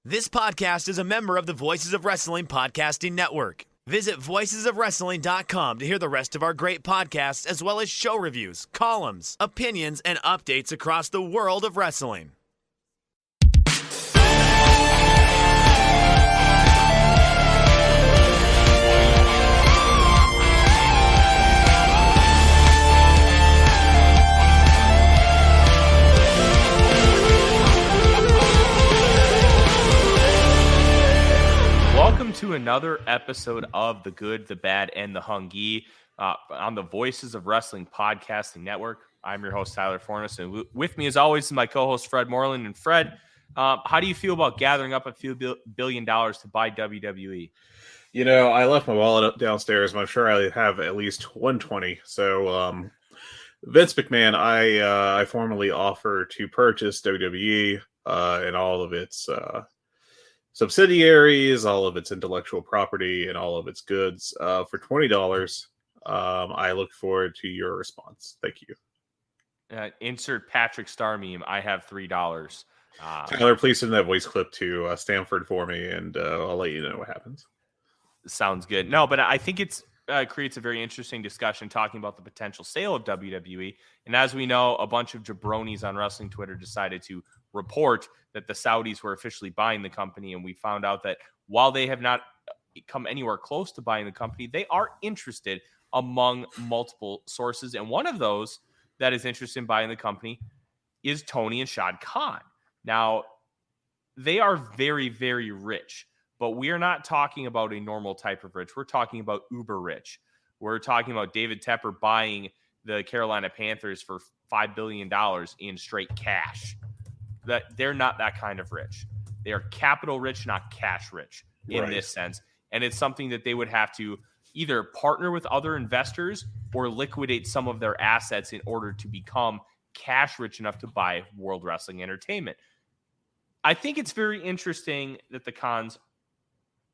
This podcast is a member of the Voices of Wrestling Podcasting Network. Visit voicesofwrestling.com to hear the rest of our great podcasts, as well as show reviews, columns, opinions, and updates across the world of wrestling. Welcome to another episode of The Good, the Bad, and the Hungee on the Voices of Wrestling Podcasting Network. I'm your host, Tyler Fornes, and with me, as always, is my co-host, Fred Moreland. And Fred, how do you feel about gathering up a few $1 billion to buy WWE? You know, I left my wallet up downstairs, and I'm sure I have at least 120. So, Vince McMahon, I formally offer to purchase WWE and all of its subsidiaries, all of its intellectual property, and all of its goods for $20. I look forward to your response. Thank you. Insert Patrick Star meme. I have $3. Tyler, please send that voice clip to Stanford for me, and I'll let you know what happens. Sounds good. No, but I think it's creates a very interesting discussion talking about the potential sale of WWE. And as we know, a bunch of jabronis on wrestling Twitter decided to report that the Saudis were officially buying the company. And we found out that while they have not come anywhere close to buying the company, they are interested among multiple sources. And one of those that is interested in buying the company is Tony and Shad Khan. Now, they are very, very rich. But we are not talking about a normal type of rich. We're talking about uber rich. We're talking about David Tepper buying the Carolina Panthers for $5 billion in straight cash. That they're not that kind of rich. They are capital rich, not cash rich in this sense. And it's something that they would have to either partner with other investors or liquidate some of their assets in order to become cash rich enough to buy World Wrestling Entertainment. I think it's very interesting that the Khans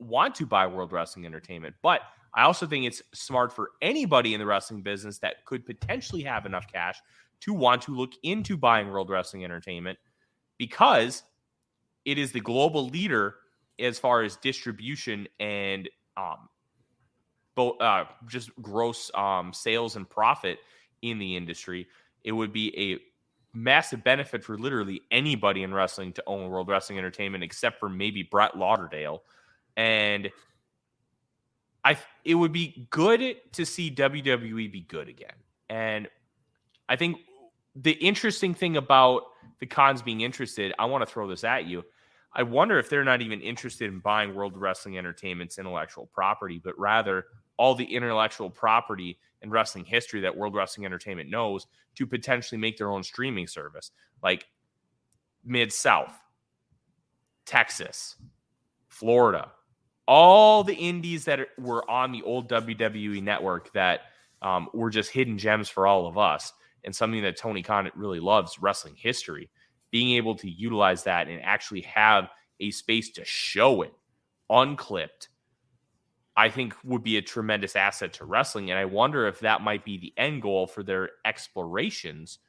want to buy World Wrestling Entertainment, but I also think it's smart for anybody in the wrestling business that could potentially have enough cash to want to look into buying World Wrestling Entertainment, because it is the global leader as far as distribution and just gross sales and profit in the industry. It would be a massive benefit for literally anybody in wrestling to own World Wrestling Entertainment, except for maybe Brett Lauderdale. And it would be good to see WWE be good again. And I think the interesting thing about the Khans being interested, I want to throw this at you. I wonder if they're not even interested in buying World Wrestling Entertainment's intellectual property, but rather all the intellectual property and wrestling history that World Wrestling Entertainment knows to potentially make their own streaming service, like Mid-South, Texas, Florida. All the indies that were on the old WWE network that were just hidden gems for all of us, and something that Tony Khan really loves, wrestling history, being able to utilize that and actually have a space to show it unclipped, I think would be a tremendous asset to wrestling. And I wonder if that might be the end goal for their explorations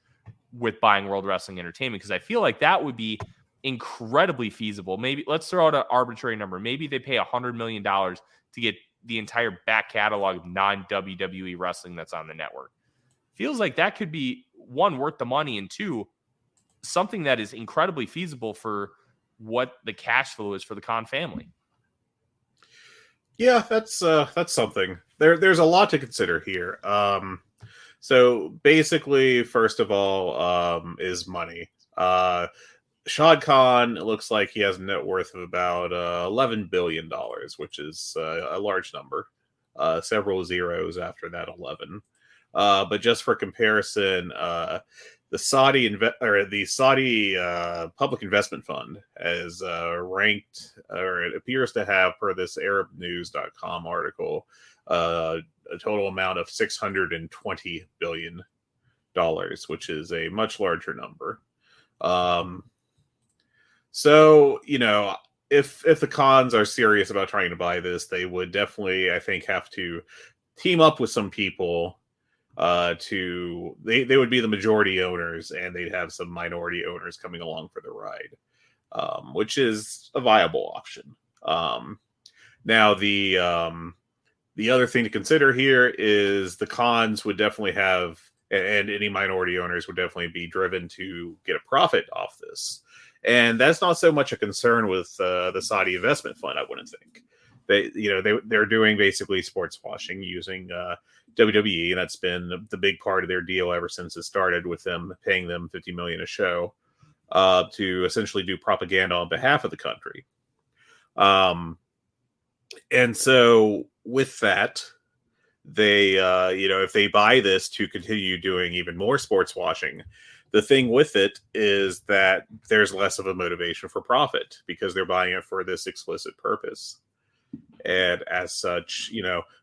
with buying World Wrestling Entertainment, because I feel like that would be incredibly feasible. Maybe let's throw out an arbitrary number. Maybe they pay $100 million to get the entire back catalog of non-WWE wrestling that's on the network. Feels like that could be, one, worth the money, and two, something that is incredibly feasible for what the cash flow is for the Khan family. Yeah, that's something. There's a lot to consider here. So basically, first of all, is money. Shad Khan looks like he has a net worth of about $11 billion, which is a large number. Several zeros after that 11. But just for comparison, the Saudi Public Investment Fund has ranked, or it appears to have, per this ArabNews.com article, a total amount of $620 billion, which is a much larger number. So, you know, if the Khans are serious about trying to buy this, they would definitely, I think, have to team up with some people they would be the majority owners, and they'd have some minority owners coming along for the ride. which is a viable option. Now, the other thing to consider here is the cons would definitely have, and any minority owners would definitely be driven to get a profit off this. And that's not so much a concern with the Saudi investment fund, I wouldn't think. They're doing basically sports washing using WWE, and that's been the big part of their deal ever since it started, with them paying them $50 million a show to essentially do propaganda on behalf of the country. And so with that, they, if they buy this to continue doing even more sports washing, the thing with it is that there's less of a motivation for profit because they're buying it for this explicit purpose. And as such,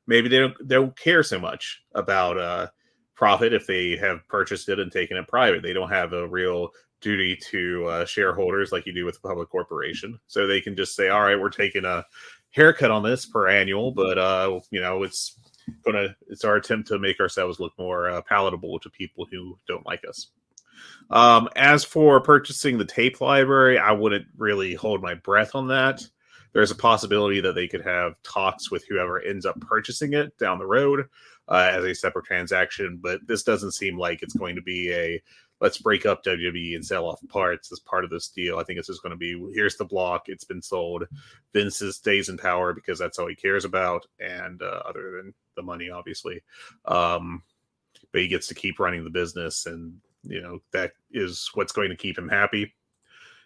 maybe they don't care so much about profit if they have purchased it and taken it private. They don't have a real duty to shareholders like you do with a public corporation. So they can just say, all right, we're taking a haircut on this per annual, but it's our attempt to make ourselves look more palatable to people who don't like us. As for purchasing the tape library, I wouldn't really hold my breath on that. There's a possibility that they could have talks with whoever ends up purchasing it down the road as a separate transaction, but this doesn't seem like it's going to be a let's break up WWE and sell off parts as part of this deal. I think it's just going to be, here's the block, it's been sold. Vince stays in power because that's all he cares about, and other than the money, obviously. But he gets to keep running the business, and that is what's going to keep him happy.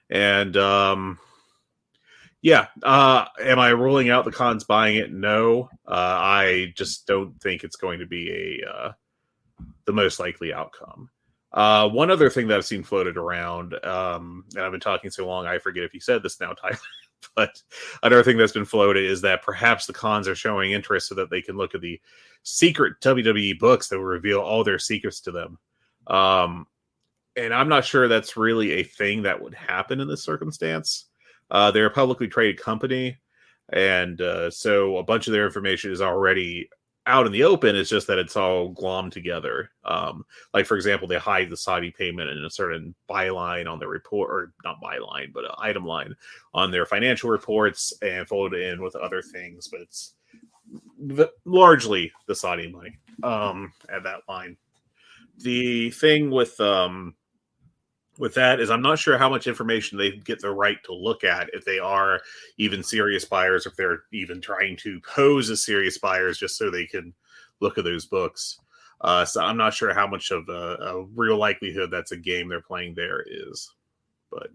And am I ruling out the cons buying it? No. I just don't think it's going to be the most likely outcome. One other thing that I've seen floated around, and I've been talking so long, I forget if you said this now, Tyler, but another thing that's been floated is that perhaps the cons are showing interest so that they can look at the secret WWE books that will reveal all their secrets to them. And I'm not sure that's really a thing that would happen in this circumstance. They're a publicly traded company, and so a bunch of their information is already out in the open. It's just that it's all glommed together. Like, for example, they hide the Saudi payment in a certain byline on their report, or not byline, but an item line on their financial reports, and fold it in with other things. But it's largely the Saudi money at that line. The thing with that is I'm not sure how much information they get the right to look at, if they are even serious buyers, if they're even trying to pose as serious buyers just so they can look at those books. So I'm not sure how much of a real likelihood that's a game they're playing there is. But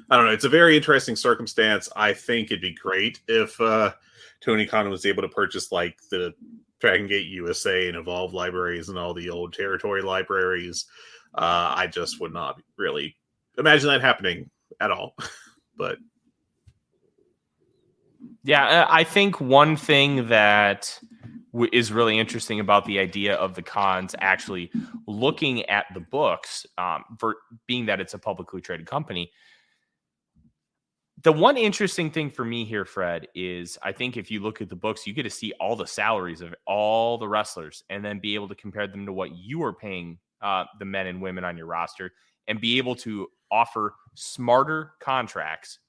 I don't know. It's a very interesting circumstance. I think it'd be great if Tony Khan was able to purchase like the Dragon Gate USA and Evolve libraries and all the old territory libraries. I just would not really imagine that happening at all. But yeah, I think one thing that is really interesting about the idea of the cons actually looking at the books, for being that it's a publicly traded company. The one interesting thing for me here, Fred, is I think if you look at the books, you get to see all the salaries of all the wrestlers and then be able to compare them to what you are paying the men and women on your roster, and be able to offer smarter contracts.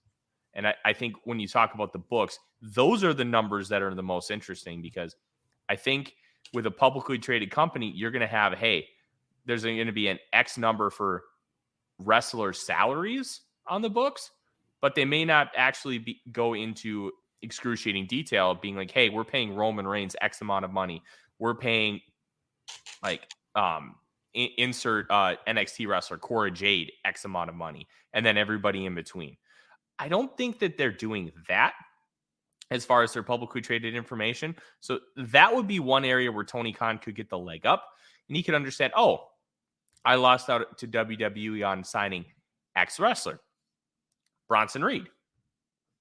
And I think when you talk about the books, those are the numbers that are the most interesting, because I think with a publicly traded company, you're going to have, hey, there's going to be an X number for wrestler salaries on the books, but they may not actually go into excruciating detail of being like, hey, we're paying Roman Reigns X amount of money. We're paying insert NXT wrestler Cora Jade X amount of money, and then everybody in between. I don't think that they're doing that as far as their publicly traded information. So that would be one area where Tony Khan could get the leg up, and he could understand, oh, I lost out to WWE on signing X wrestler, Bronson Reed.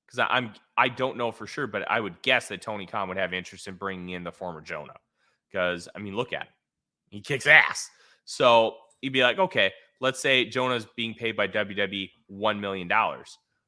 Because I don't know for sure, but I would guess that Tony Khan would have interest in bringing in the former Jonah. Because, I mean, look at him. He kicks ass. So he'd be like, okay, let's say Jonah's being paid by WWE $1 million.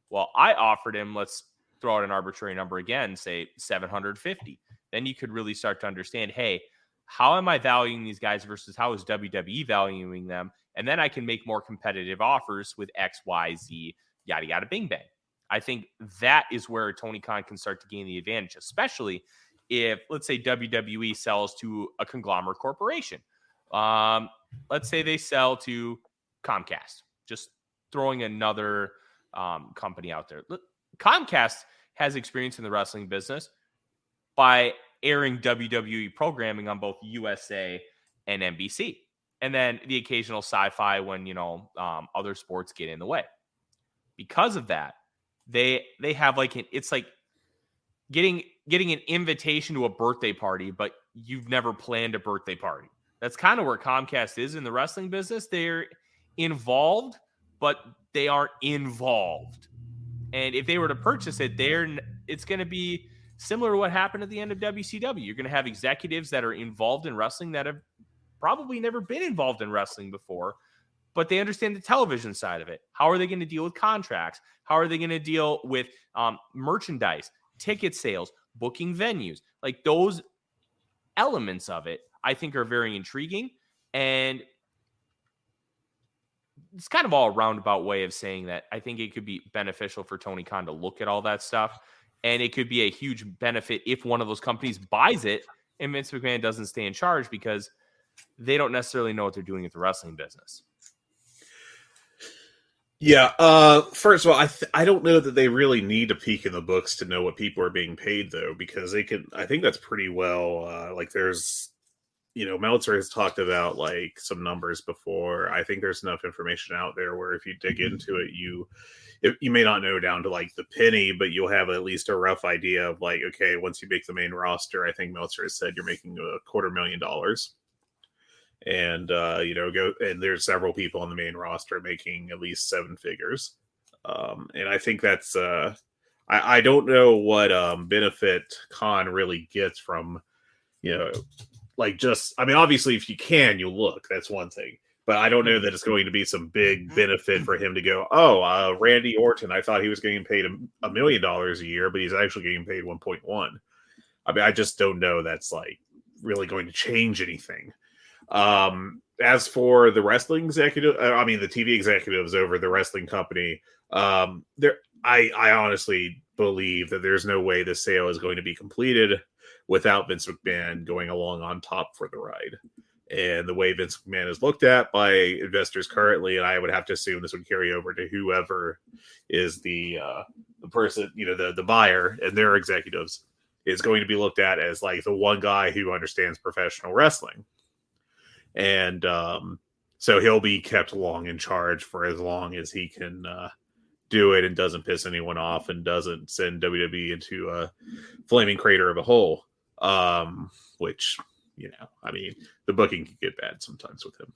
Well, I offered him, let's throw out an arbitrary number again, say $750. Then you could really start to understand, hey, how am I valuing these guys versus how is WWE valuing them? And then I can make more competitive offers with X, Y, Z, yada, yada, bing, bang. I think that is where Tony Khan can start to gain the advantage, especially if, let's say, WWE sells to a conglomerate corporation. Let's say they sell to Comcast, just throwing another company out there. Comcast has experience in the wrestling business by airing WWE programming on both USA and NBC, and then the occasional sci-fi when, other sports get in the way. Because of that, they have it's like getting an invitation to a birthday party, but you've never planned a birthday party. That's kind of where Comcast is in the wrestling business. They're involved, but they aren't involved. And if they were to purchase it, it's going to be similar to what happened at the end of WCW. You're going to have executives that are involved in wrestling that have probably never been involved in wrestling before, but they understand the television side of it. How are they going to deal with contracts? How are they going to deal with merchandise, ticket sales, booking venues? Like, those elements of it, I think, are very intriguing. And it's kind of all a roundabout way of saying that I think it could be beneficial for Tony Khan to look at all that stuff. And it could be a huge benefit if one of those companies buys it and Vince McMahon doesn't stay in charge, because they don't necessarily know what they're doing with the wrestling business. Yeah. First of all, I don't know that they really need a peek in the books to know what people are being paid, though, because they can. I think that's pretty well. There's, Meltzer has talked about some numbers before. I think there's enough information out there where if you dig into it, you may not know down to the penny, but you'll have at least a rough idea of okay, once you make the main roster, I think Meltzer has said you're making $250,000. And and there's several people on the main roster making at least seven figures, and I think that's I don't know what benefit Khan really gets from obviously if you can, you look, that's one thing, but I don't know that it's going to be some big benefit for him to go, Randy Orton, I thought he was getting paid $1 million a year, but he's actually getting paid 1.1. I mean, I just don't know that's really going to change anything. As for the wrestling executive, the TV executives over the wrestling company, I honestly believe that there's no way the sale is going to be completed without Vince McMahon going along on top for the ride. And the way Vince McMahon is looked at by investors currently, and I would have to assume this would carry over to whoever is the person, the buyer and their executives, is going to be looked at as the one guy who understands professional wrestling. And so he'll be kept long in charge for as long as he can do it and doesn't piss anyone off and doesn't send WWE into a flaming crater of a hole, which, the booking can get bad sometimes with him.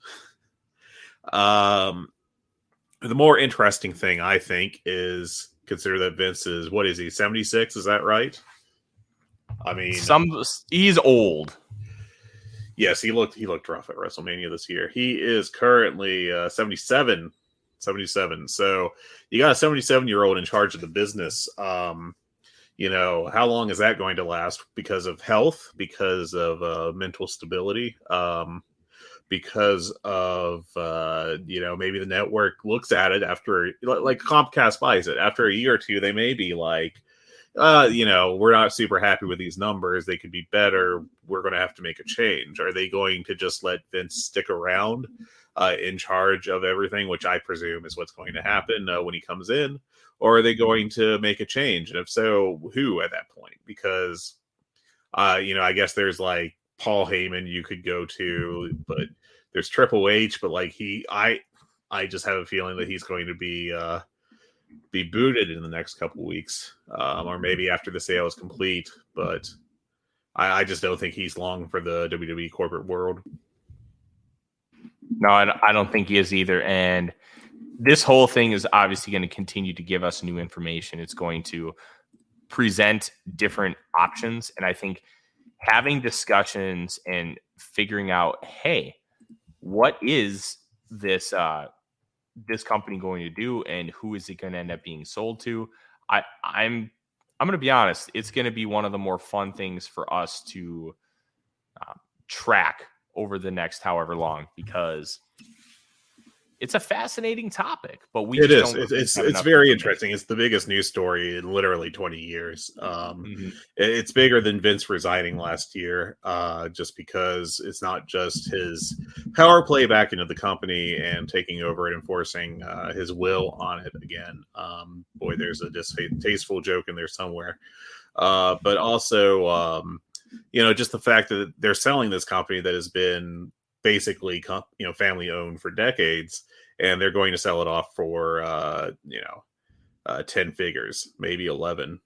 The more interesting thing, I think, is consider that Vince is, what is he, 76? Is that right? He's old. Yes, he looked rough at WrestleMania this year. He is currently 77. So you got a 77-year-old in charge of the business. How long is that going to last? Because of health, because of mental stability, because of maybe the network looks at it after, Comcast buys it after a year or two, they may be we're not super happy with these numbers. They could be better. We're going to have to make a change. Are they going to just let Vince stick around in charge of everything, which I presume is what's going to happen when he comes in? Or are they going to make a change? And if so, who at that point? Because, I guess there's Paul Heyman you could go to, but there's Triple H, but I just have a feeling that he's going to be booted in the next couple weeks, or maybe after the sale is complete. But I just don't think he's long for the WWE corporate world. No, I don't think he is either. And this whole thing is obviously going to continue to give us new information. It's going to present different options. And I think having discussions and figuring out, hey, what is this company going to do, and who is it going to end up being sold to? I'm going to be honest. It's going to be one of the more fun things for us to track over the next however long, because it's a fascinating topic, but it is. It's very interesting. It's the biggest news story in literally 20 years. It's bigger than Vince resigning last year, just because it's not just his power play back into the company and taking over and enforcing his will on it again. Boy, there's a distasteful joke in there somewhere. But also, just the fact that they're selling this company that has been basically, family owned for decades, and they're going to sell it off for, 10 figures, maybe 11.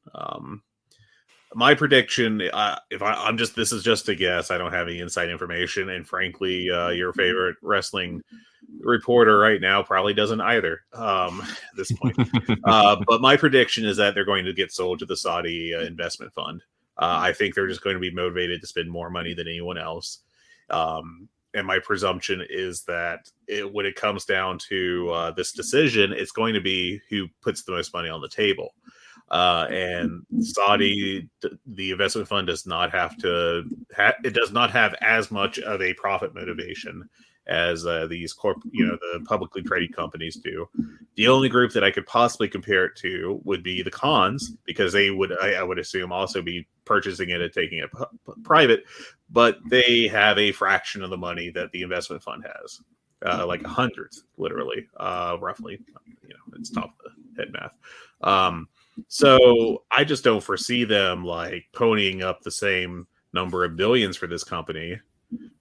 My prediction, this is just a guess. I don't have any inside information, and frankly, your favorite wrestling reporter right now probably doesn't either at this point. But my prediction is that they're going to get sold to the Saudi investment fund. I think they're just going to be motivated to spend more money than anyone else. And my presumption is that when it comes down to this decision, it's going to be who puts the most money on the table. And Saudi, the investment fund, does not have it does not have as much of a profit motivation as these the publicly traded companies do. The only group that I could possibly compare it to would be the Khans, because they would, I would assume, also be purchasing it and taking it private, but they have a fraction of the money that the investment fund has, like a hundredth, literally, roughly. It's top of the head math. So I just don't foresee them like ponying up the same number of billions for this company.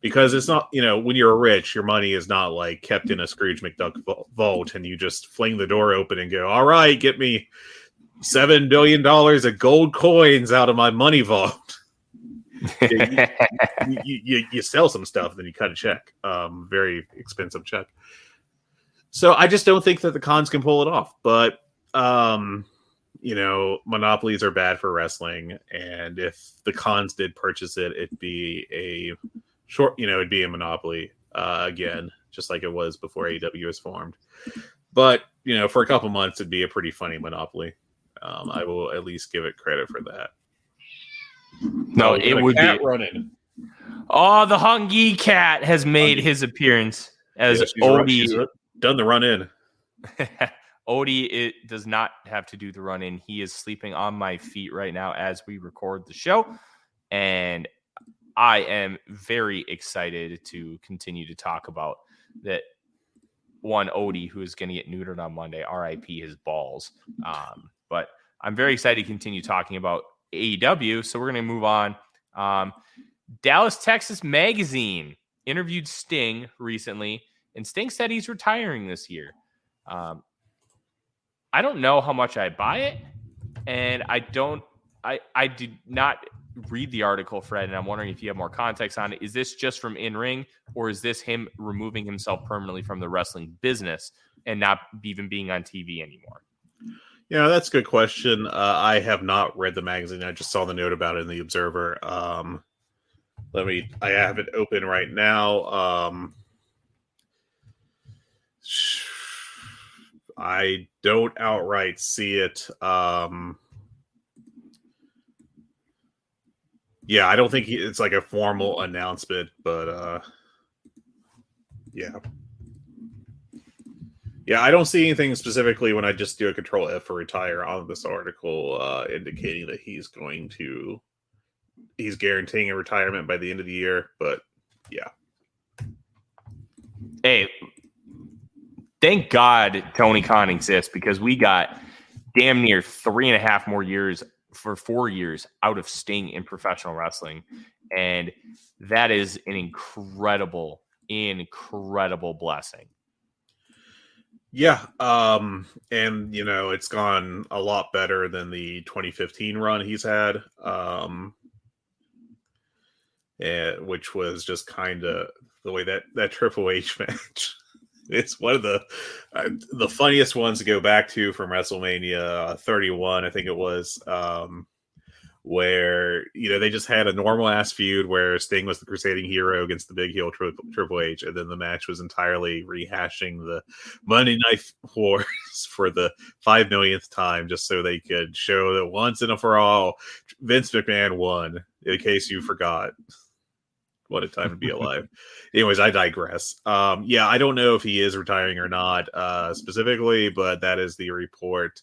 Because it's not, when you're rich, your money is not like kept in a Scrooge McDuck vault and you just fling the door open and go, all right, get me $7 billion of gold coins out of my money vault. you sell some stuff, then you cut a check. Very expensive check. So I just don't think that the Khans can pull it off. But, monopolies are bad for wrestling. And if the Khans did purchase it, it'd be a it'd be a monopoly again, just like it was before AEW was formed. But, for a couple months, it'd be a pretty funny monopoly. I will at least give it credit for that. No, it would be running. Oh, the Hungee cat has made his appearance as Odie. She's done the run in. Odie, it does not have to do the run in. He is sleeping on my feet right now as we record the show. And I am very excited to continue to talk about that one Odie who is going to get neutered on Monday. RIP his balls. But I'm very excited to continue talking about AEW. So we're going to move on. Dallas, Texas Magazine interviewed Sting recently, and Sting said he's retiring this year. I don't know how much I buy it, and I did not read the article, Fred, and I'm wondering if you have more context on it. Is this just from in-ring, or is this him removing himself permanently from the wrestling business and not even being on TV anymore? Yeah, that's a good question. I have not read the magazine. I just saw the note about it in the Observer. I have it open right now. I don't outright see it. Yeah, I don't think it's like a formal announcement, but yeah. Yeah, I don't see anything specifically when I just do a Control F for retire on this article indicating that he's guaranteeing a retirement by the end of the year, but yeah. Hey, thank God Tony Khan exists, because we got damn near 3.5 more years for 4 years out of Sting in professional wrestling. And that is an incredible blessing. Yeah. And it's gone a lot better than the 2015 run he's had. Which was just kind of the way that Triple H match. It's one of the funniest ones to go back to from WrestleMania 31, I think it was, where they just had a normal ass feud where Sting was the crusading hero against the big heel Triple H, and then the match was entirely rehashing the Monday Night Wars for the 5 millionth time, just so they could show that once and for all Vince McMahon won, in case you forgot. What a time to be alive. Anyways, I digress. Yeah, I don't know if he is retiring or not specifically, but that is the report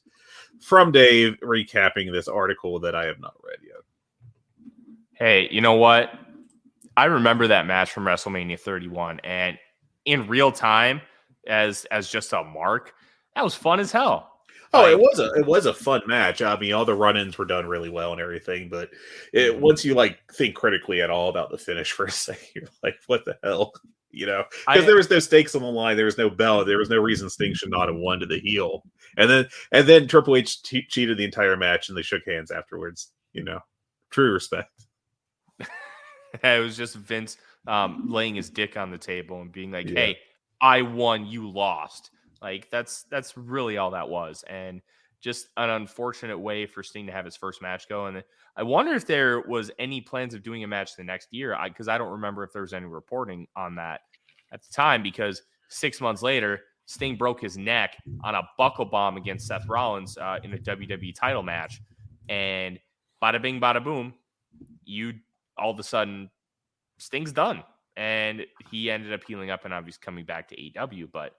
from Dave recapping this article that I have not read yet. Hey, you know what? I remember that match from WrestleMania 31, and in real time, as just a mark, that was fun as hell. Oh, it was a fun match. I mean, all the run-ins were done really well and everything, but once you like think critically at all about the finish for a second, you're like, what the hell? You know, because there was no stakes on the line, there was no bell, there was no reason Sting should not have won to the heel, and then Triple H cheated the entire match, and they shook hands afterwards. You know, true respect. It was just Vince laying his dick on the table and being like, "Hey, I won, you lost." Like that's really all that was, and just an unfortunate way for Sting to have his first match go. And I wonder if there was any plans of doing a match the next year, because I don't remember if there was any reporting on that at the time. Because 6 months later, Sting broke his neck on a buckle bomb against Seth Rollins in a WWE title match, and bada bing, bada boom, you all of a sudden Sting's done, and he ended up healing up and obviously coming back to AEW, but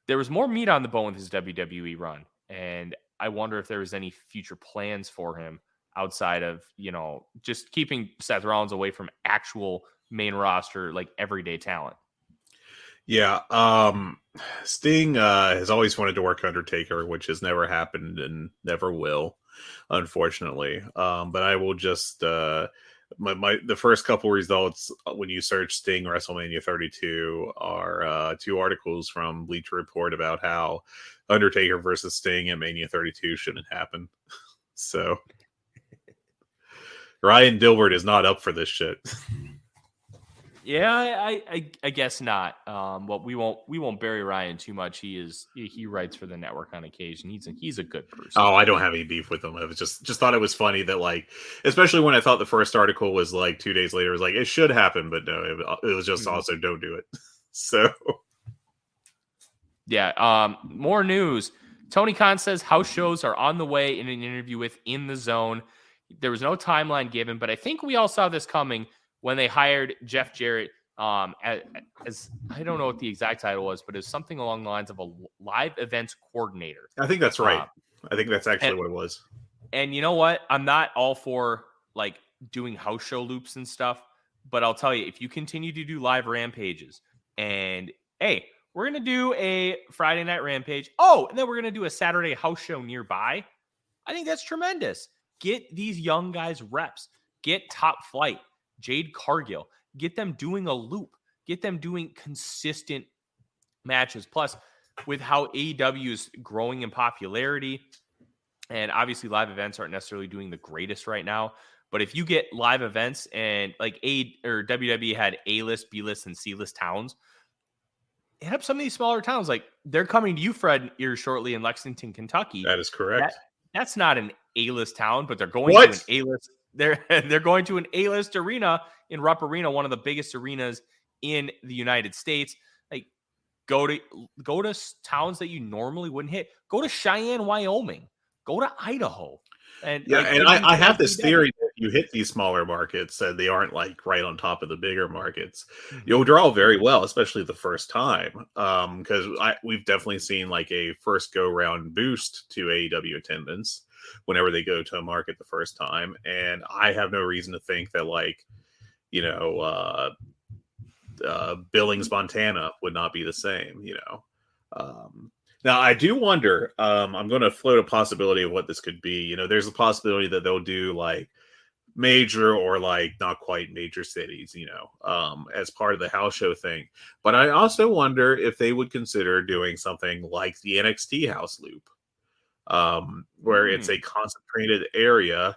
there was more meat on the bone with his WWE run, and I wonder if there was any future plans for him outside of, you know, just keeping Seth Rollins away from actual main roster, like everyday talent. Yeah, Sting has always wanted to work Undertaker, which has never happened and never will, unfortunately. But I will just the first couple results when you search Sting WrestleMania 32 are two articles from Bleacher Report about how Undertaker versus Sting at Mania 32 shouldn't happen. So Ryan Dilbert is not up for this shit. Yeah, I guess not. Well, we won't bury Ryan too much. He writes for the network on occasion. He's a good person. Oh, I don't have any beef with him. I was just thought it was funny that, like, especially when I thought the first article was like 2 days later, it was like it should happen, but no, it was just also don't do it. So yeah, more news. Tony Khan says house shows are on the way in an interview with In the Zone. There was no timeline given, but I think we all saw this coming when they hired Jeff Jarrett as I don't know what the exact title was, but it was something along the lines of a live events coordinator. I think that's right. I think that's actually what it was. And you know what? I'm not all for like doing house show loops and stuff, but I'll tell you, if you continue to do live rampages and hey, we're going to do a Friday night rampage. Oh, and then we're going to do a Saturday house show nearby. I think that's tremendous. Get these young guys reps. Get Top Flight, Jade Cargill. Get them doing a loop. Get them doing consistent matches. Plus, with how AEW is growing in popularity, and obviously live events aren't necessarily doing the greatest right now, but if you get live events and like WWE had A-list, B-list, and C-list towns, hit up some of these smaller towns. Like they're coming to you, Fred, here shortly in Lexington, Kentucky. That is correct. That's not an A-list town, but they're going to an A-list. They're going to an A-list arena in Rupp Arena, one of the biggest arenas in the United States. Like go to towns that you normally wouldn't hit. Go to Cheyenne, Wyoming. Go to Idaho. And yeah, and I have this theory that if you hit these smaller markets and they aren't like right on top of the bigger markets, you'll draw very well, especially the first time. Because we've definitely seen like a first go round boost to AEW attendance whenever they go to a market the first time. And I have no reason to think that like, you know, Billings, Montana would not be the same, you know. Now, I do wonder, I'm going to float a possibility of what this could be. You know, there's a possibility that they'll do like major or like not quite major cities, you know, as part of the house show thing. But I also wonder if they would consider doing something like the NXT house loop, where it's a concentrated area.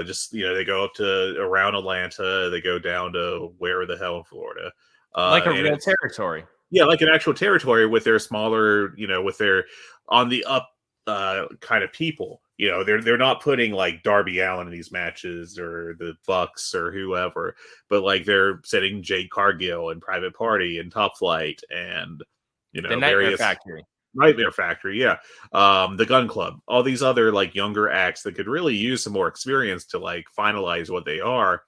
Just, you know, they go up to around Atlanta, they go down to where the hell in Florida. Like a real territory. Yeah, like an actual territory with their smaller, you know, with their on the up kind of people. You know, they're not putting like Darby Allin in these matches or the Bucks or whoever, but like they're setting Jade Cargill and Private Party and Top Flight and, you know, the Nightmare Factory. Nightmare Factory, yeah. The Gun Club, all these other like younger acts that could really use some more experience to like finalize what they are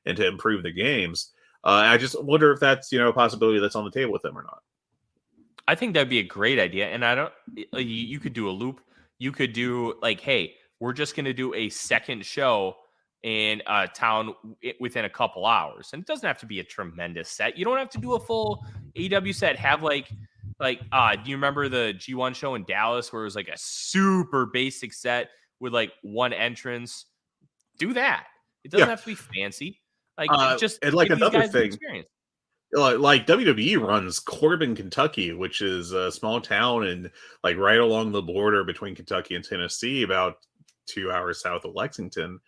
and to improve the games. I just wonder if that's, a possibility that's on the table with them or not. I think that'd be a great idea. And you could do a loop. You could do like, hey, we're just going to do a second show in a town within a couple hours. And it doesn't have to be a tremendous set. You don't have to do a full AEW set. Have do you remember the G1 show in Dallas where it was like a super basic set with like one entrance? Do that. It doesn't have to be fancy. Just and like give another these guys thing, experience. Like WWE runs Corbin, Kentucky, which is a small town and like right along the border between Kentucky and Tennessee, about 2 hours south of Lexington.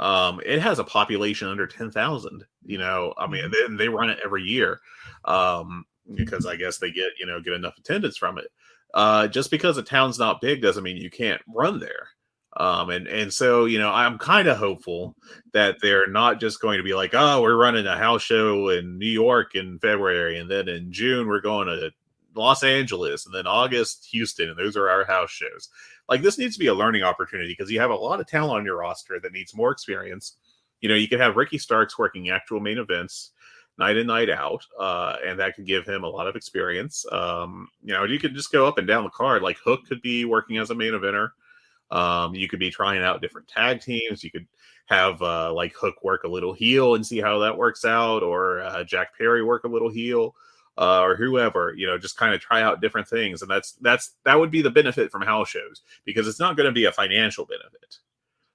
It has a population under 10,000. I mean, they run it every year because I guess they get enough attendance from it. Just because a town's not big doesn't mean you can't run there. And so, I'm kind of hopeful that they're not just going to be like, oh, we're running a house show in New York in February, and then in June we're going to Los Angeles, and then August Houston, and those are our house shows. Like, this needs to be a learning opportunity because you have a lot of talent on your roster that needs more experience. You could have Ricky Starks working actual main events night in, night out, and that could give him a lot of experience. You could just go up and down the card. Like, Hook could be working as a main eventer. You could be trying out different tag teams. You could have like Hook work a little heel and see how that works out, or Jack Perry work a little heel, or whoever. Just kind of try out different things, and that would be the benefit from house shows, because it's not going to be a financial benefit.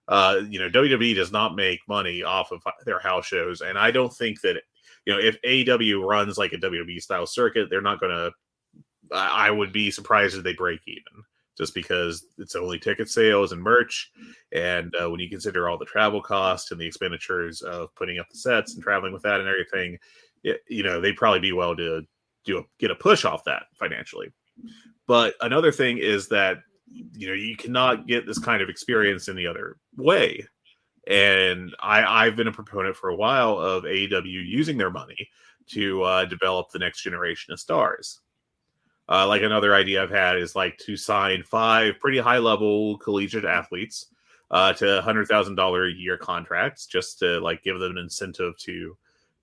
WWE does not make money off of their house shows, and I don't think that if AEW runs like a WWE style circuit, they're not going to. I would be surprised if they break even. Just because it's only ticket sales and merch. And when you consider all the travel costs and the expenditures of putting up the sets and traveling with that and everything, they'd probably be well to get a push off that financially. But another thing is that, you cannot get this kind of experience in the other way. And I've been a proponent for a while of AEW using their money to develop the next generation of stars. Like another idea I've had is like to sign 5 pretty high level collegiate athletes to $100,000 a year contracts, just to like give them an incentive to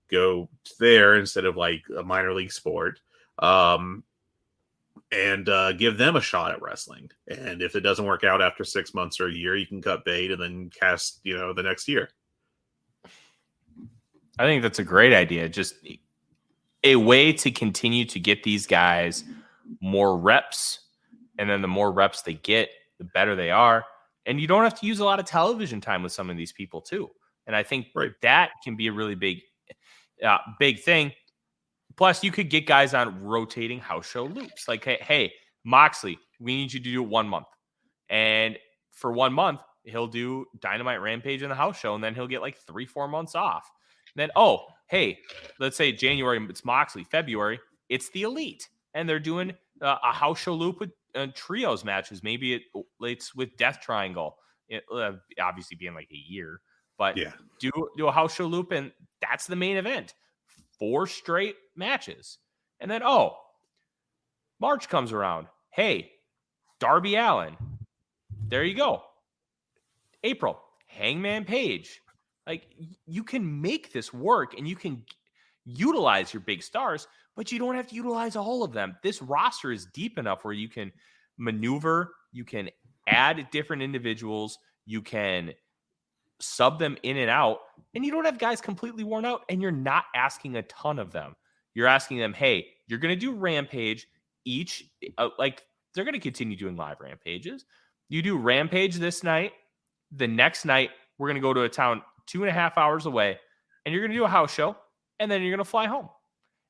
go there instead of like a minor league sport, and give them a shot at wrestling. And if it doesn't work out after 6 months or a year, you can cut bait and then cast the next year. I think that's a great idea. Just a way to continue to get these guys more reps, and then the more reps they get, the better they are. And you don't have to use a lot of television time with some of these people too. And I think that can be a really big thing. Plus, you could get guys on rotating house show loops. Like, hey, Moxley, we need you to do it 1 month. And for 1 month, he'll do Dynamite Rampage in the house show, and then he'll get like 3-4 months off. And then, hey, let's say January, it's Moxley. February, it's the Elite. And they're doing a house show loop with trios matches. Maybe it's with Death Triangle. It obviously being like a year, but do a house show loop, and that's the main event. 4 straight matches. And then, March comes around. Hey, Darby Allin. There you go. April, Hangman Page. Like, you can make this work, and you can utilize your big stars, but you don't have to utilize all of them. This roster is deep enough where you can maneuver, you can add different individuals, you can sub them in and out, and you don't have guys completely worn out, and you're not asking a ton of them. You're asking them, hey, you're going to do Rampage each, they're going to continue doing live Rampages. You do Rampage this night, the next night, we're going to go to a town 2.5 hours away, and you're going to do a house show, and then you're going to fly home.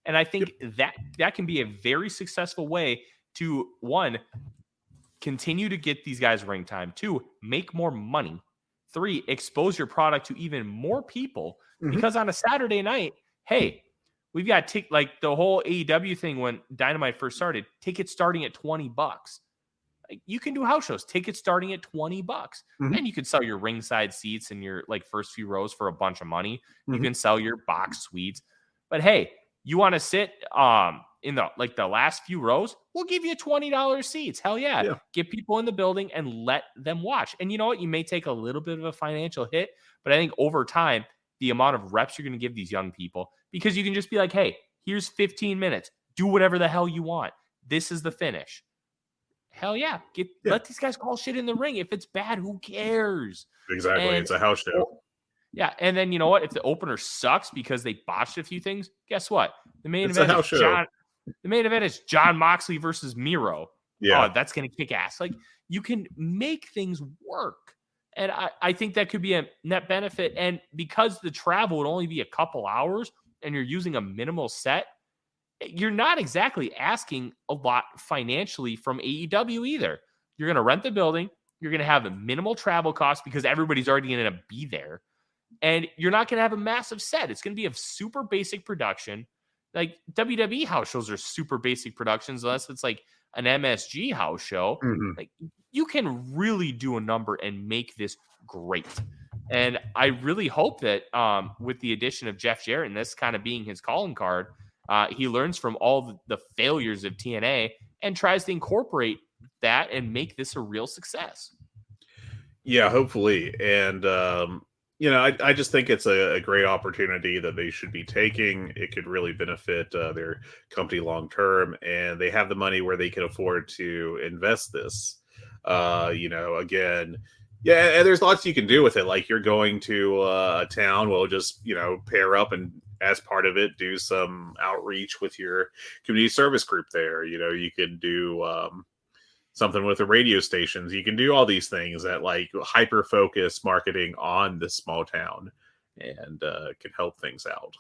And I think that can be a very successful way to, 1, continue to get these guys ring time, 2, make more money, 3, expose your product to even more people. Because on a Saturday night, hey, we've got like the whole AEW thing when Dynamite first started, tickets starting at $20. Like, you can do house shows, tickets starting at $20, and you can sell your ringside seats and your like first few rows for a bunch of money. You can sell your box suites, but hey, you want to sit in the last few rows? We'll give you $20 seats. Hell yeah. Get people in the building and let them watch. And you know what? You may take a little bit of a financial hit, but I think over time, the amount of reps you're going to give these young people, because you can just be like, hey, here's 15 minutes. Do whatever the hell you want. This is the finish. Hell yeah. Let these guys call shit in the ring. If it's bad, who cares? Exactly. And, it's a house show. Yeah. And then you know what? If the opener sucks because they botched a few things, guess what? The main It's a event house is show. The main event is John Moxley versus Miro. Yeah. Oh, that's going to kick ass. Like, you can make things work. And I think that could be a net benefit. And because the travel would only be a couple hours and you're using a minimal set, you're not exactly asking a lot financially from AEW either. You're going to rent the building. You're going to have a minimal travel cost because everybody's already going to be there. And you're not going to have a massive set. It's going to be a super basic production. Like, WWE house shows are super basic productions, unless it's like an MSG house show. Mm-hmm. Like, you can really do a number and make this great. And I really hope that with the addition of Jeff Jarrett and this kind of being his calling card, he learns from all the failures of TNA and tries to incorporate that and make this a real success. Yeah, hopefully. And, I just think it's a great opportunity that they should be taking. It could really benefit their company long term, and they have the money where they can afford to invest this. Again, yeah, and there's lots you can do with it. Like, you're going to a town, well, just, pair up and as part of it, do some outreach with your community service group there. You can do something with the radio stations. You can do all these things that like hyper focus marketing on this small town and can help things out.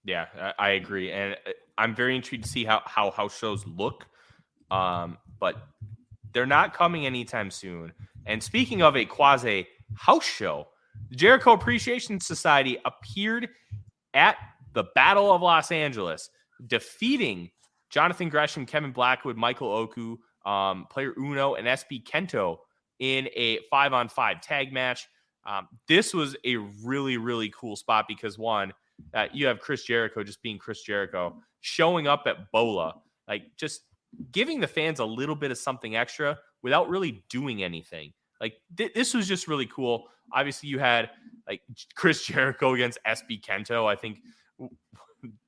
Yeah, I agree. And I'm very intrigued to see how house shows look. But they're not coming anytime soon. And speaking of a quasi house show, the Jericho Appreciation Society appeared at the Battle of Los Angeles, defeating Jonathan Gresham, Kevin Blackwood, Michael Oku, Player Uno, and SB Kento in a 5-on-5 tag match. This was a really, really cool spot because, one, you have Chris Jericho just being Chris Jericho, showing up at Bola, like just giving the fans a little bit of something extra without really doing anything. Like, this was just really cool. Obviously, you had like Chris Jericho against SB Kento. I think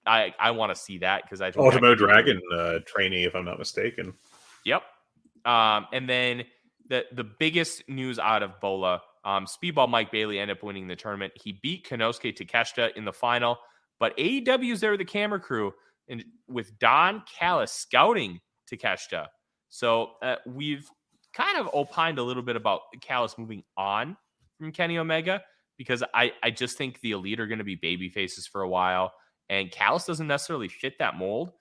I want to see that because I think Ultimo Dragon trainee, if I'm not mistaken. Yep. And then the biggest news out of Bola, Speedball Mike Bailey ended up winning the tournament. He beat Konosuke Takeshita in the final, but AEW is there with the camera crew and with Don Callis scouting Takeshita. So we've kind of opined a little bit about Callis moving on from Kenny Omega because I just think the Elite are going to be baby faces for a while, and Callis doesn't necessarily fit that mold,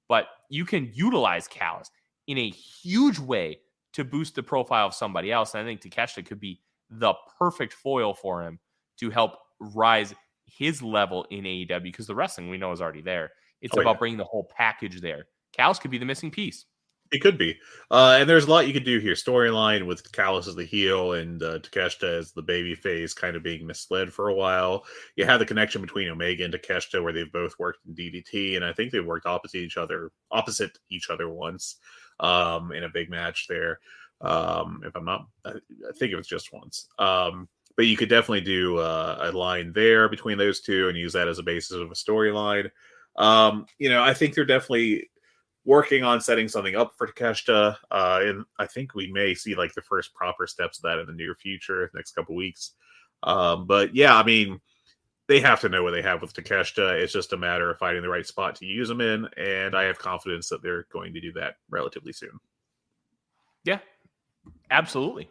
but you can utilize Callis in a huge way to boost the profile of somebody else. And I think Takeshita could be the perfect foil for him to help rise his level in AEW because the wrestling we know is already there. It's about bringing the whole package there. Callis could be the missing piece. It could be. And there's a lot you could do here. Storyline with Callis as the heel and Takeshita as the baby face kind of being misled for a while. You have the connection between Omega and Takeshita where they've both worked in DDT, and I think they've worked opposite each other once in a big match there. If I'm not, I think it was just once. But you could definitely do a line there between those two and use that as a basis of a storyline. I think they're definitely working on setting something up for Takeshita. And I think we may see like the first proper steps of that in the near future, next couple weeks. But yeah, I mean, they have to know what they have with Takeshita. It's just a matter of finding the right spot to use them in. And I have confidence that they're going to do that relatively soon. Yeah, absolutely.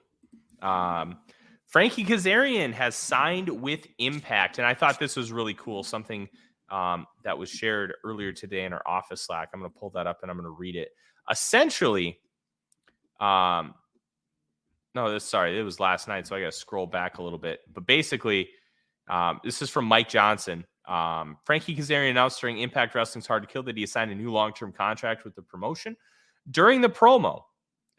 Frankie Kazarian has signed with Impact. And I thought this was really cool. Something that was shared earlier today in our office Slack. I'm going to pull that up and I'm going to read it. Essentially, it was last night, so I got to scroll back a little bit. But basically, this is from Mike Johnson. Frankie Kazarian announced during Impact Wrestling's Hard to Kill that he signed a new long-term contract with the promotion. During the promo,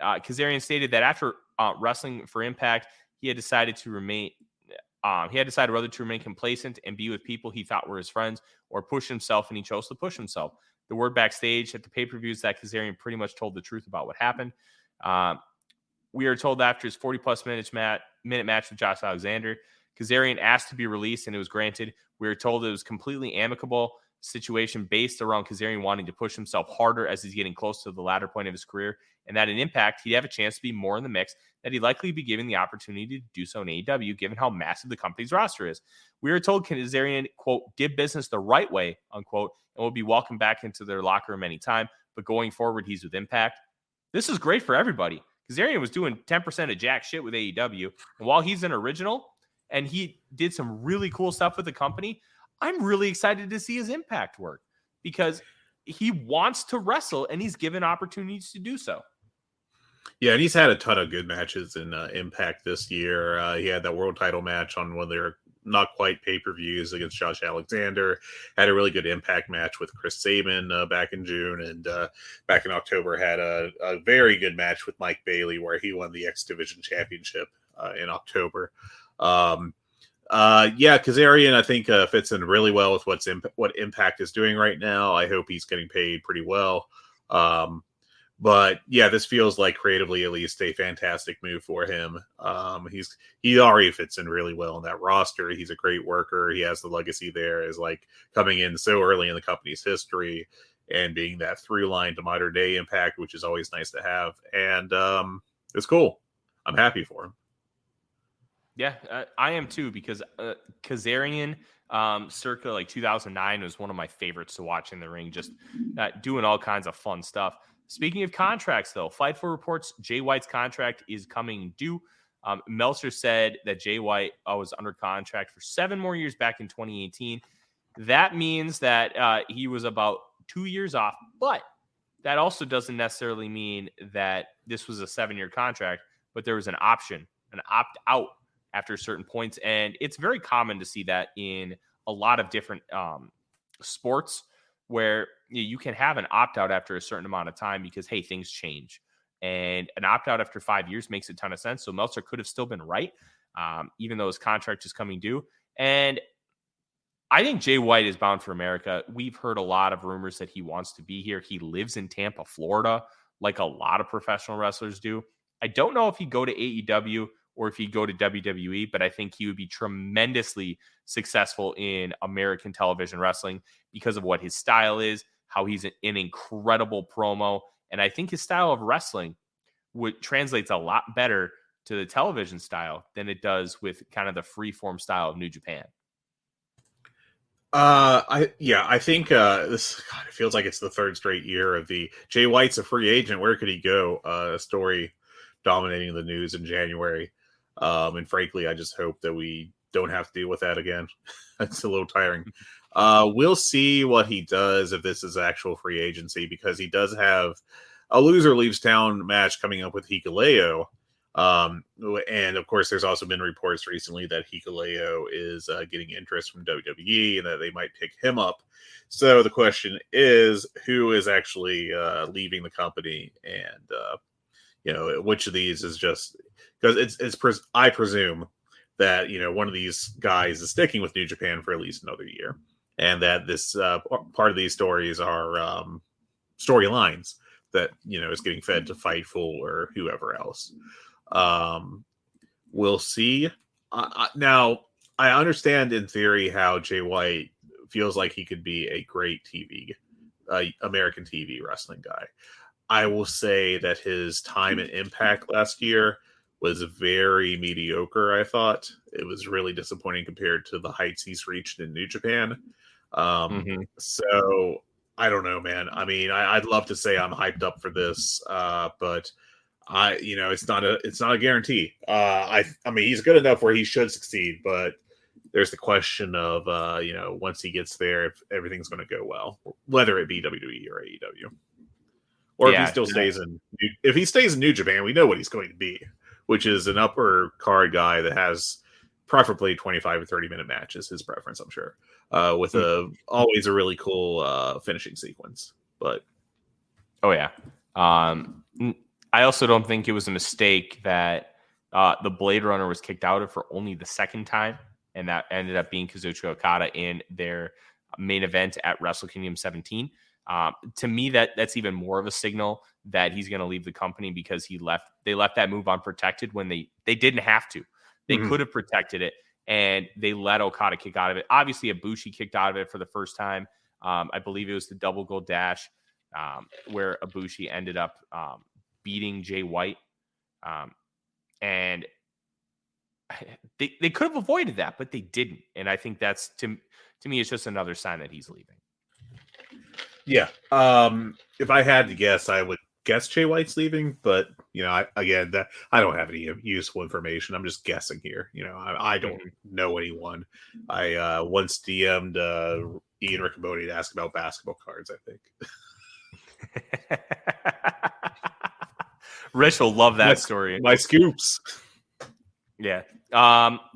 Kazarian stated that after wrestling for Impact, he had decided whether to remain complacent and be with people he thought were his friends or push himself, and he chose to push himself. The word backstage at the pay-per-view is that Kazarian pretty much told the truth about what happened. We are told after his 40-plus minute match with Josh Alexander, Kazarian asked to be released, and it was granted. We were told it was completely amicable situation based around Kazarian wanting to push himself harder as he's getting close to the latter point of his career, and that in Impact, he'd have a chance to be more in the mix, that he'd likely be given the opportunity to do so in AEW, given how massive the company's roster is. We were told Kazarian, quote, did business the right way, unquote, and will be welcomed back into their locker room anytime, but going forward, he's with Impact. This is great for everybody. Kazarian was doing 10% of jack shit with AEW, and while he's an original, and he did some really cool stuff with the company, I'm really excited to see his Impact work because he wants to wrestle and he's given opportunities to do so. Yeah, and he's had a ton of good matches in Impact this year. He had that world title match on one of their not quite pay-per-views against Josh Alexander. Had a really good Impact match with Chris Sabin back in June, and back in October had a very good match with Mike Bailey where he won the X Division Championship in October. Kazarian, I think, fits in really well with what Impact is doing right now. I hope he's getting paid pretty well. But yeah, this feels like creatively at least a fantastic move for him. He already fits in really well in that roster. He's a great worker. He has the legacy there as like coming in so early in the company's history and being that through line to modern day Impact, which is always nice to have. And it's cool. I'm happy for him. Yeah, I am too, because Kazarian, circa like 2009, was one of my favorites to watch in the ring, just doing all kinds of fun stuff. Speaking of contracts, though, Fightful reports Jay White's contract is coming due. Meltzer said that Jay White was under contract for 7 more years back in 2018. That means that he was about 2 years off, but that also doesn't necessarily mean that this was a 7-year contract, but there was an option, an opt-out after certain points. And it's very common to see that in a lot of different sports where you can have an opt-out after a certain amount of time because, hey, things change. And an opt-out after 5 years makes a ton of sense. So Meltzer could have still been right, even though his contract is coming due. And I think Jay White is bound for America. We've heard a lot of rumors that he wants to be here. He lives in Tampa, Florida, like a lot of professional wrestlers do. I don't know if he'd go to AEW or if he'd go to WWE, but I think he would be tremendously successful in American television wrestling because of what his style is, how he's an incredible promo. And I think his style of wrestling translates a lot better to the television style than it does with kind of the free-form style of New Japan. I think this it feels like it's the third straight year of the Jay White's a free agent. Where could he go? A story dominating the news in January. And frankly, I just hope that we don't have to deal with that again. It's a little tiring. We'll see what he does if this is actual free agency, because he does have a loser leaves town match coming up with Hikuleo. And of course, there's also been reports recently that Hikuleo is getting interest from WWE and that they might pick him up. So the question is, who is actually leaving the company, and which of these is just because I presume that one of these guys is sticking with New Japan for at least another year, and that this part of these stories are storylines that is getting fed to Fightful or whoever else. We'll see. Now, I understand in theory how Jay White feels like he could be a great American TV wrestling guy. I will say that his time at Impact last year was very mediocre. I thought it was really disappointing compared to the heights he's reached in New Japan. So I don't know, man. I mean, I'd love to say I'm hyped up for this, but it's not a guarantee. I mean, he's good enough where he should succeed, but there's the question of, once he gets there, if everything's going to go well, whether it be WWE or AEW, or if he still stays in New Japan, we know what he's going to be, which is an upper card guy that has preferably 25 or 30-minute matches, his preference, I'm sure, with always a really cool finishing sequence. But I also don't think it was a mistake that the Blade Runner was kicked out of for only the second time, and that ended up being Kazuchika Okada in their main event at Wrestle Kingdom 17. To me, that's even more of a signal that he's going to leave the company, because they left that move unprotected when they didn't have to. They could have protected it. and they let Okada kick out of it. Obviously, Ibushi kicked out of it for the first time. I believe it was the double gold dash where Ibushi ended up beating Jay White. And they could have avoided that, but they didn't. And I think that's, to me, it's just another sign that he's leaving. Yeah. If I had to guess, I would guess Jay White's leaving, but I don't have any useful information. I'm just guessing here. I don't know anyone. I once DM'd Ian Riccoboni to ask about basketball cards, I think. Rich will love that story. My scoops. Yeah.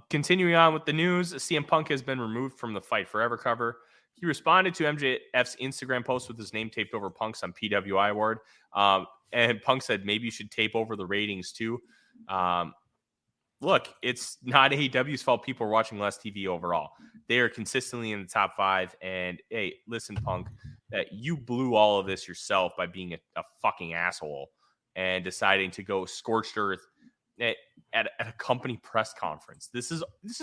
Continuing on with the news, CM Punk has been removed from the Fight Forever cover. He responded to MJF's Instagram post with his name taped over Punk's on PWI award. And Punk said, maybe you should tape over the ratings too. Look, it's not AEW's fault people are watching less TV overall. They are consistently in the top 5. And hey, listen, Punk, that you blew all of this yourself by being a fucking asshole and deciding to go scorched earth at a company press conference. This is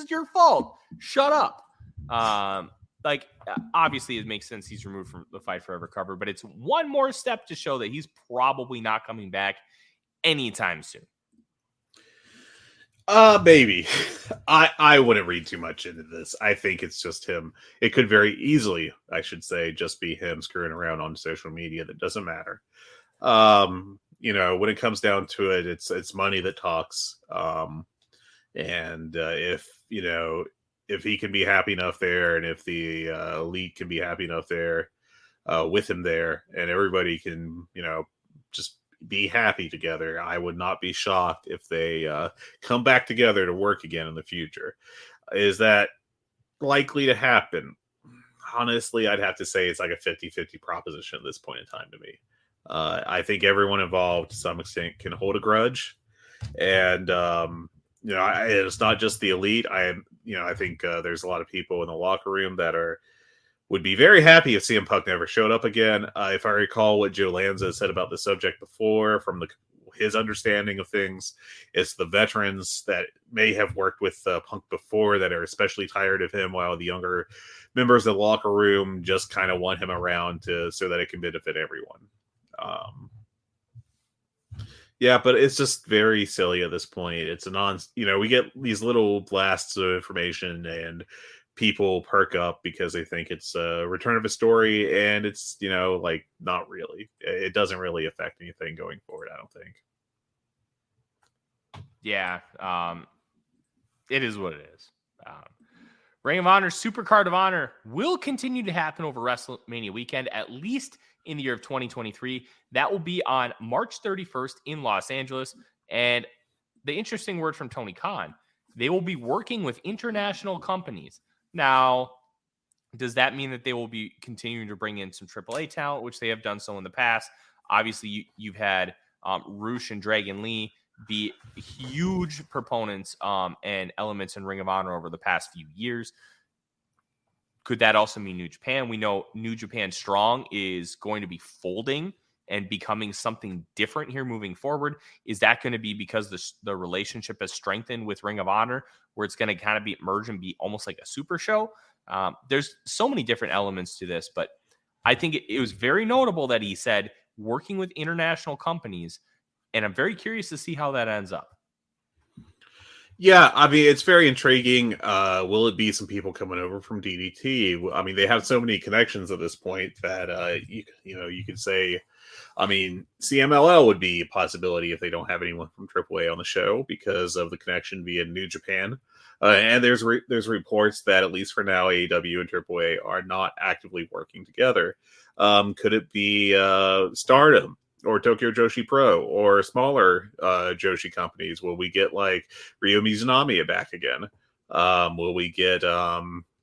your fault. Shut up. Obviously it makes sense he's removed from the Fight Forever cover, but it's one more step to show that he's probably not coming back anytime soon. Maybe. I wouldn't read too much into this. I think it's just him. It could very easily, I should say, just be him screwing around on social media. That doesn't matter. When it comes down to it, it's money that talks. If he can be happy enough there, and if the elite can be happy enough there with him there, and everybody can, just be happy together, I would not be shocked if they come back together to work again in the future. Is that likely to happen? Honestly, I'd have to say it's like a 50-50 proposition at this point in time to me. I think everyone involved to some extent can hold a grudge, and it's not just the elite. I think there's a lot of people in the locker room that would be very happy if CM Punk never showed up again. If I recall what Joe Lanza said about the subject before, from his understanding of things, it's the veterans that may have worked with Punk before that are especially tired of him, while the younger members of the locker room just kind of want him around so that it can benefit everyone. Yeah, but it's just very silly at this point. It's we get these little blasts of information and people perk up because they think it's a return of a story, and it's, not really. It doesn't really affect anything going forward, I don't think. Yeah, it is what it is. Ring of Honor Supercard of Honor will continue to happen over WrestleMania weekend, at least in the year of 2023. That will be on March 31st in Los Angeles. And the interesting word from Tony Khan, they will be working with international companies. Now, does that mean that they will be continuing to bring in some AAA talent, which they have done so in the past? Obviously, you've had Roosh and Dragon Lee be huge proponents and elements in Ring of Honor over the past few years. Could that also mean New Japan? We know New Japan Strong is going to be folding and becoming something different here moving forward. Is that going to be because the relationship has strengthened with Ring of Honor, where it's going to kind of be merge and be almost like a super show? There's so many different elements to this, but I think it was very notable that he said working with international companies, and I'm very curious to see how that ends up. Yeah, I mean, it's very intriguing. Will it be some people coming over from DDT? I mean, they have so many connections at this point that you could say, I mean, CMLL would be a possibility if they don't have anyone from AAA on the show because of the connection via New Japan. And there's reports that, at least for now, AEW and AAA are not actively working together. Could it be Stardom or Tokyo Joshi Pro or smaller Joshi companies? Will we get like Ryo Mizunami back again? Will we get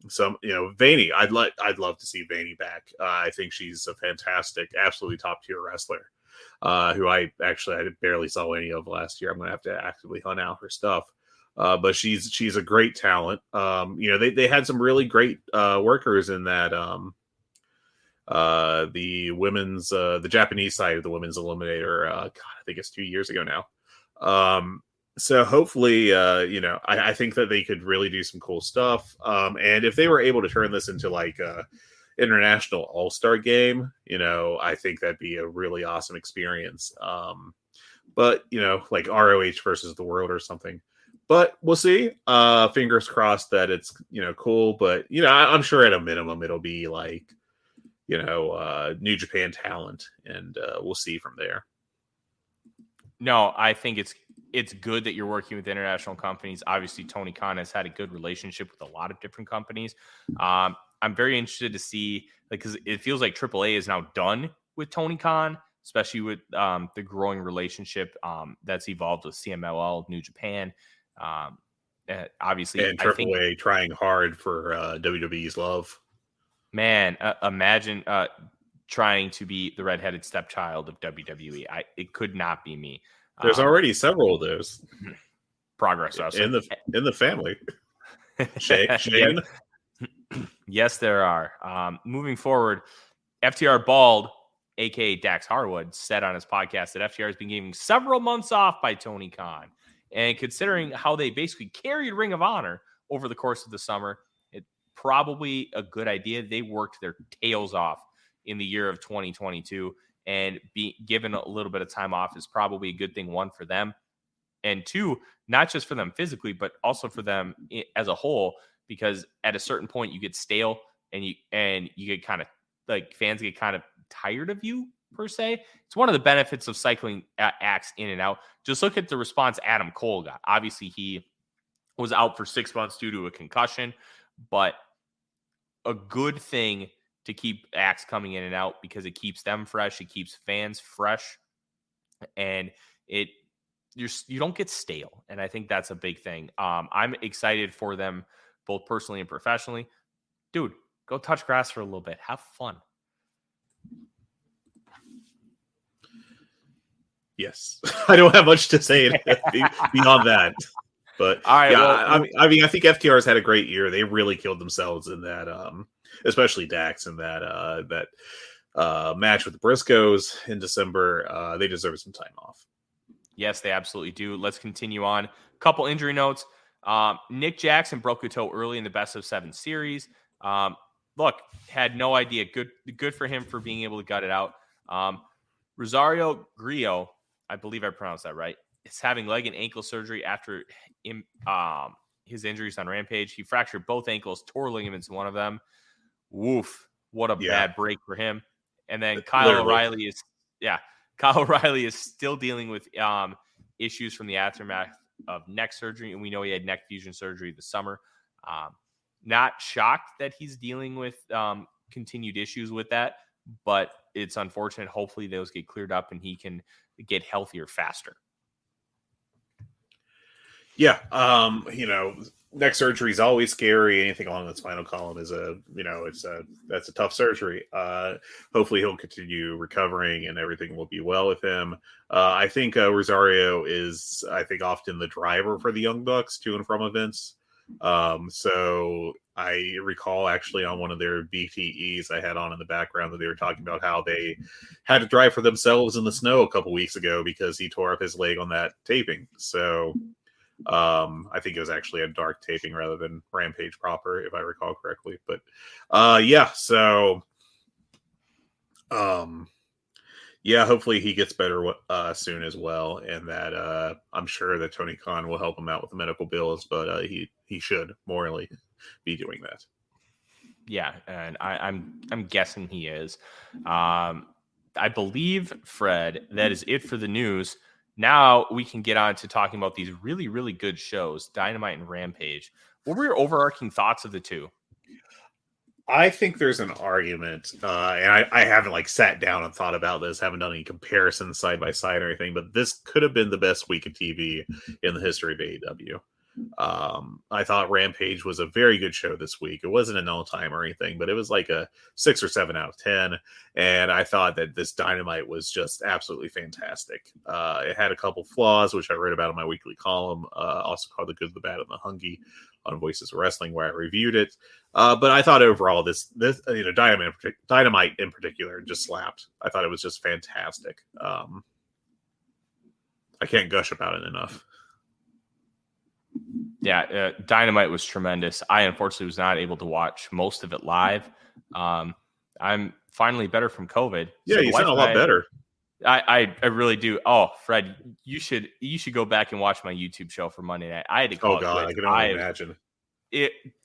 some, Vaney? I'd love to see Vaney back. I think she's a fantastic, absolutely top tier wrestler. Who I barely saw any of last year. I'm going to have to actively hunt out her stuff. But she's a great talent. They had some really great workers in that. The women's, the Japanese side of the women's eliminator. God, I think it's 2 years ago now. So hopefully, I think that they could really do some cool stuff. And if they were able to turn this into like a international all-star game, I think that'd be a really awesome experience. But like ROH versus the World or something. But we'll see. Fingers crossed that it's cool. But I'm sure at a minimum it'll be like New Japan talent, and we'll see from there. No, I think it's good that you're working with international companies. Obviously, Tony Khan has had a good relationship with a lot of different companies. I'm very interested to see, because it feels like AAA is now done with Tony Khan, especially with the growing relationship that's evolved with CMLL, New Japan. Obviously, And I think AAA trying hard for WWE's love. man, imagine trying to be the redheaded stepchild of WWE. It could not be me. There's already several of those. Progress wrestling in the family. Shane. Yes, there are. Moving forward, FTR Bald, aka Dax Harwood, said on his podcast that FTR has been giving several months off by Tony Khan. And considering how they basically carried Ring of Honor over the course of the summer, it's probably a good idea. They worked their tails off in the year of 2022, and be given a little bit of time off is probably a good thing. One, for them, and two, not just for them physically, but also for them as a whole, because at a certain point you get stale and you get kind of like, fans get kind of tired of you, per se. It's one of the benefits of cycling acts in and out. Just look at the response Adam Cole got. Obviously, he was out for 6 months due to a concussion, but a good thing to keep acts coming in and out, because it keeps them fresh, it keeps fans fresh, and you don't get stale. And I think that's a big thing. I'm excited for them both personally and professionally. Dude, go touch grass for a little bit. Have fun. Yes. I don't have much to say beyond that. But all right, yeah, I mean, I think FTR has had a great year. They really killed themselves in that, especially Dax in that match with the Briscoes in December. They deserve some time off. Yes, they absolutely do. Let's continue on. Couple injury notes. Nick Jackson broke a toe early in the best of 7 series. Look, had no idea. Good for him for being able to gut it out. Rosario Grillo, I believe I pronounced that right, is having leg and ankle surgery after his injuries on Rampage. He fractured both ankles, tore ligaments in one of them. Woof. What a bad break for him. And then Kyle O'Reilly is still dealing with issues from the aftermath of neck surgery, and we know he had neck fusion surgery this summer. Not shocked that he's dealing with continued issues with that, but it's unfortunate. Hopefully those get cleared up and he can get healthier faster. Yeah, neck surgery is always scary. Anything along the spinal column is that's a tough surgery. Hopefully he'll continue recovering and everything will be well with him. I think Rosario is, often the driver for the Young Bucks to and from events. So I recall actually on one of their BTEs I had on in the background that they were talking about how they had to drive for themselves in the snow a couple weeks ago because he tore up his leg on that taping. So I think it was actually a dark taping rather than Rampage proper, if I recall correctly. But hopefully he gets better soon as well, and that I'm sure that Tony Khan will help him out with the medical bills, but he should morally be doing that. Yeah, and I'm guessing he is. I believe, Fred, that is it for the news. Now we can get on to talking about these really, really good shows, Dynamite and Rampage. What were your overarching thoughts of the two? I think there's an argument, and I haven't sat down and thought about this, haven't done any comparisons side by side or anything, but this could have been the best week of TV in the history of AEW. I thought Rampage was a very good show this week. It wasn't an all-time or anything, but it was like a 6 or 7 out of 10. And I thought that this Dynamite was just absolutely fantastic. It had a couple flaws, which I wrote about in my weekly column. Also called The Good, the Bad, and the Hungee on Voices of Wrestling, where I reviewed it. But I thought overall this Dynamite in particular just slapped. I thought it was just fantastic. I can't gush about it enough. Yeah, Dynamite was tremendous. I unfortunately was not able to watch most of it live. I'm finally better from COVID. Yeah, So the you wife sound a and lot better. I really do. Oh, Fred, you should go back and watch my YouTube show for Monday night. I had to call Oh it God, quits. I can only imagine.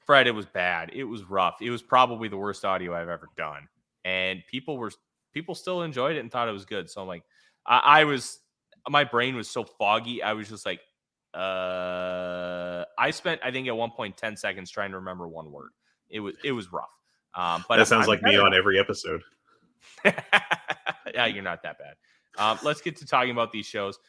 Fred, it was bad. It was rough. It was probably the worst audio I've ever done. And people still enjoyed it and thought it was good. So I'm like, my brain was so foggy. I was just like, I spent, I think at one point, 10 seconds trying to remember one word. It was rough. But That sounds I'm like me better on now. every episode. Yeah, you're not that bad. Let's get to talking about these shows.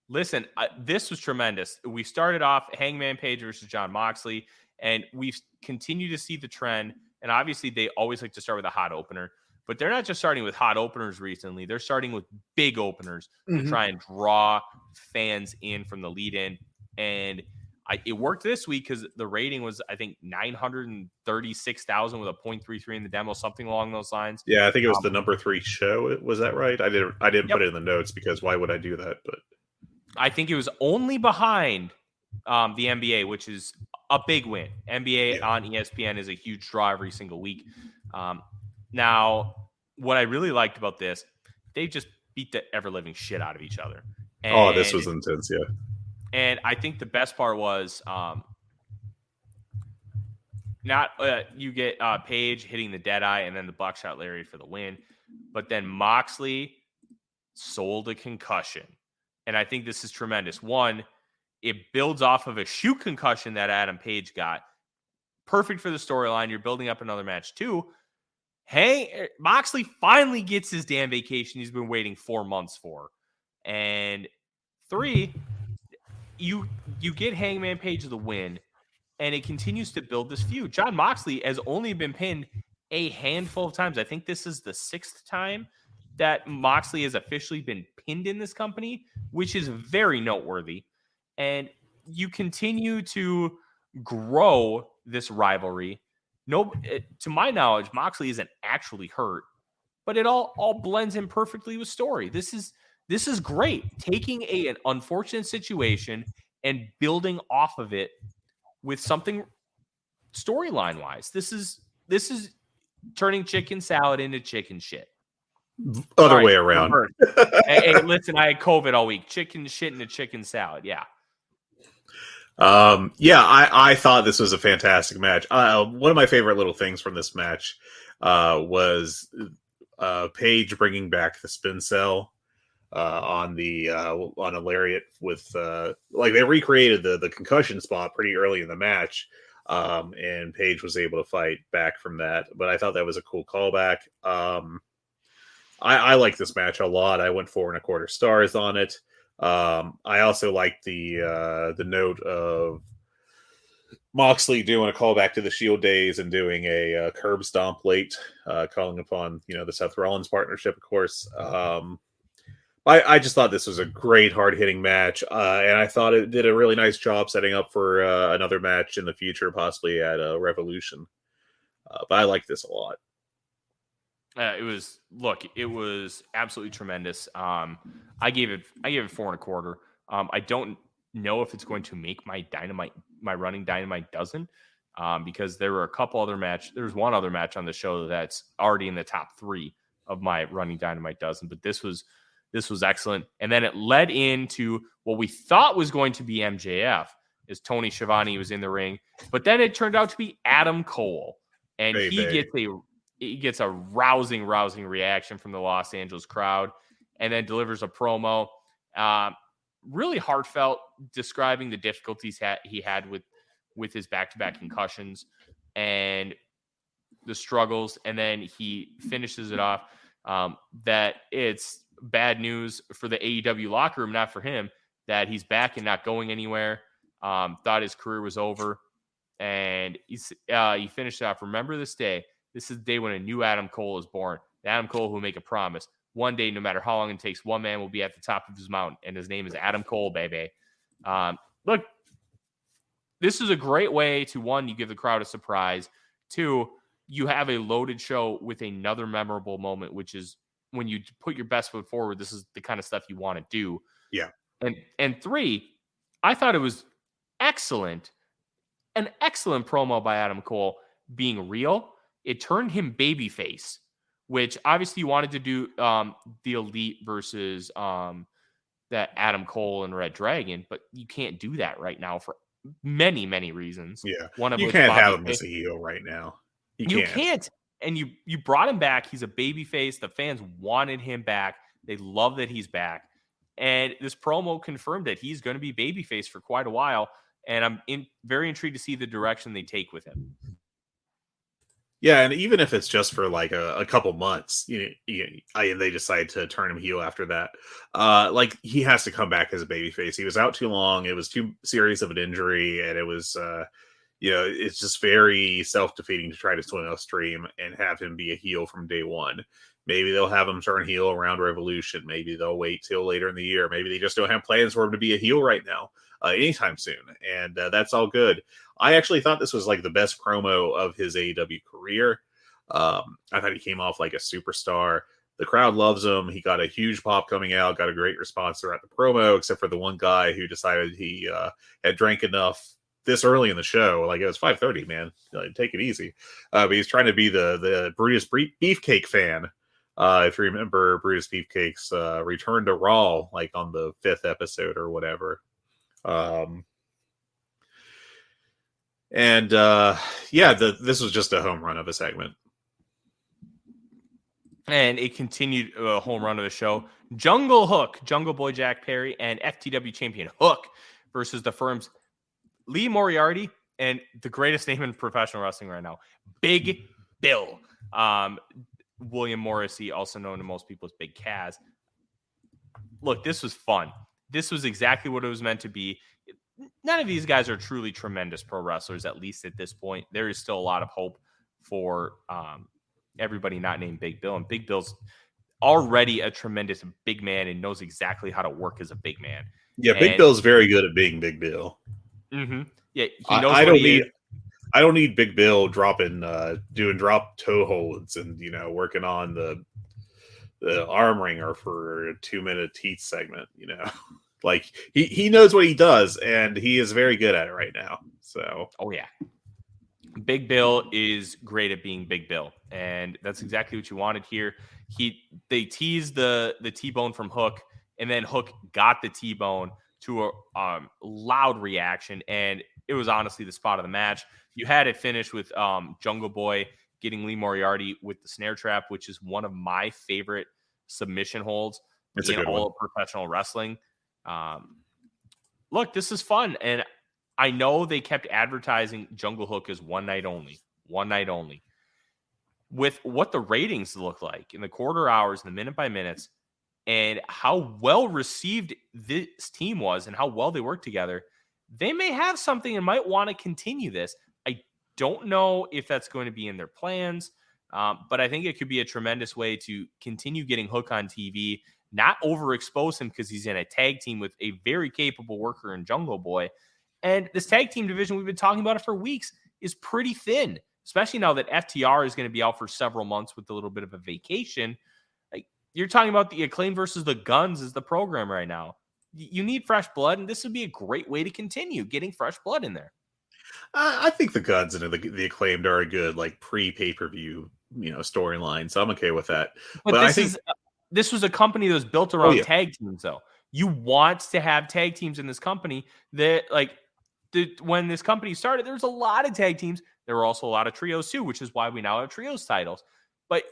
Listen, this was tremendous. We started off Hangman Page versus Jon Moxley, and we've continued to see the trend. And obviously, they always like to start with a hot opener, but they're not just starting with hot openers recently. They're starting with big openers to try and draw fans in from the lead-in. And it worked this week because the rating was, I think, 936,000 with a 0.33 in the demo, something along those lines. Yeah, I think it was the number 3 show. Was that right? I didn't Yep. put it in the notes because why would I do that? But I think it was only behind the NBA, which is a big win. NBA on ESPN is a huge draw every single week. Now, what I really liked about this, they just beat the ever-living shit out of each other. And, this was intense, yeah. And I think the best part was you get Page hitting the Deadeye and then the buckshot lariat for the win. But then Moxley sold a concussion. And I think this is tremendous. One, it builds off of a shoe concussion that Adam Page got. Perfect for the storyline. You're building up another match. Two, hey, Moxley finally gets his damn vacation he's been waiting 4 months for. And three, you get Hangman Page the win, and it continues to build this feud. Jon Moxley has only been pinned a handful of times. I think this is the 6th time that Moxley has officially been pinned in this company, which is very noteworthy. And you continue to grow this rivalry. To my knowledge, Moxley isn't actually hurt, but it all blends in perfectly with story. This is great. Taking an unfortunate situation and building off of it with something storyline wise. This is turning chicken salad into chicken shit. Other way around. Hey, listen, I had COVID all week. Chicken shit into chicken salad. Yeah. I thought this was a fantastic match. One of my favorite little things from this match was Page bringing back the spin cell on a lariat with they recreated the concussion spot pretty early in the match, and Page was able to fight back from that. But I thought that was a cool callback. I like this match a lot. I went 4.25 stars on it. I also liked the note of Moxley doing a callback to the Shield days and doing a curb stomp late, calling upon the Seth Rollins partnership, of course. I just thought this was a great hard hitting match, and I thought it did a really nice job setting up for another match in the future, possibly at Revolution. But I like this a lot. It was absolutely tremendous. I gave it 4.25. I don't know if it's going to make my running Dynamite dozen, because there were a couple other match. There's one other match on the show that's already in the top 3 of my running Dynamite dozen, but this was excellent. And then it led into what we thought was going to be MJF, as Tony Schiavone was in the ring, but then it turned out to be Adam Cole, and he gets a rousing reaction from the Los Angeles crowd, and then delivers a promo, really heartfelt, describing the difficulties he had with his back-to-back concussions and the struggles. And then he finishes it off that it's bad news for the AEW locker room, not for him, that he's back and not going anywhere. Thought his career was over, and he finished it off. Remember this day. This is the day when a new Adam Cole is born. The Adam Cole who will make a promise. One day, no matter how long it takes, one man will be at the top of his mountain, and his name is Adam Cole, baby. Look, this is a great way to, one, you give the crowd a surprise. Two, you have a loaded show with another memorable moment, which is when you put your best foot forward, this is the kind of stuff you want to do. Yeah. And three, I thought it was an excellent promo by Adam Cole being real. It turned him babyface, which obviously you wanted to do the Elite versus that Adam Cole and Red Dragon, but you can't do that right now for many, many reasons. Yeah. One of You which can't have Bobby him as a heel right now. You can't. And you brought him back. He's a babyface. The fans wanted him back. They love that he's back. And this promo confirmed that he's going to be babyface for quite a while. And I'm very intrigued to see the direction they take with him. Yeah, and even if it's just for like a couple months, they decide to turn him heel after that. Like he has to come back as a babyface. He was out too long. It was too serious of an injury, and it was, it's just very self-defeating to try to swim upstream and have him be a heel from day one. Maybe they'll have him turn heel around Revolution. Maybe they'll wait till later in the year. Maybe they just don't have plans for him to be a heel right now, anytime soon. And that's all good. I actually thought this was like the best promo of his AEW career. I thought he came off like a superstar. The crowd loves him. He got a huge pop coming out, got a great response throughout the promo, except for the one guy who decided he had drank enough this early in the show. Like, it was 5:30, man. Take it easy. But he's trying to be the Brutus Beefcake fan. If you remember Brutus Beefcake's return to Raw, like on the 5th episode or whatever. This was just a home run of a segment. And it continued a home run of the show. Jungle Boy Jack Perry, and FTW champion Hook versus the firm's Lee Moriarty and the greatest name in professional wrestling right now, Big Bill. William Morrissey, also known to most people as Big Kaz. Look, this was fun. This was exactly what it was meant to be. None of these guys are truly tremendous pro wrestlers, at least at this point. There is still a lot of hope for everybody not named Big Bill. And Big Bill's already a tremendous big man and knows exactly how to work as a big man. Yeah, Big Bill's very good at being Big Bill. Mm-hmm. Yeah, he knows what he is. I don't need Big Bill doing drop toe holds and working on the arm wringer for a 2-minute teeth segment. Like he knows what he does, and he is very good at it right now. So, oh yeah, Big Bill is great at being Big Bill, and that's exactly what you wanted here. They teased the T-bone from Hook, and then Hook got the T-bone to a loud reaction, and it was honestly the spot of the match. You had it finish with Jungle Boy getting Lee Moriarty with the snare trap, which is one of my favorite submission holds in all of professional wrestling. Look, this is fun, and I know they kept advertising Jungle Hook as one night only. With what the ratings look like in the quarter hours and the minute by minutes, and how well received this team was and how well they worked together, they may have something and might want to continue this. I don't know if that's going to be in their plans, but I think it could be a tremendous way to continue getting Hook on TV, not overexpose him because he's in a tag team with a very capable worker in Jungle Boy. And this tag team division, we've been talking about it for weeks, is pretty thin, especially now that FTR is going to be out for several months with a little bit of a vacation. Like, you're talking about the Acclaim versus the Guns as the program right now. You need fresh blood, and this would be a great way to continue getting fresh blood in there. I think the Guns and the Acclaimed are a good like pre-pay-per-view storyline, so I'm okay with that. But I think this was a company that was built around tag teams, though. You want to have tag teams in this company that when this company started, there was a lot of tag teams. There were also a lot of trios too, which is why we now have trios titles. But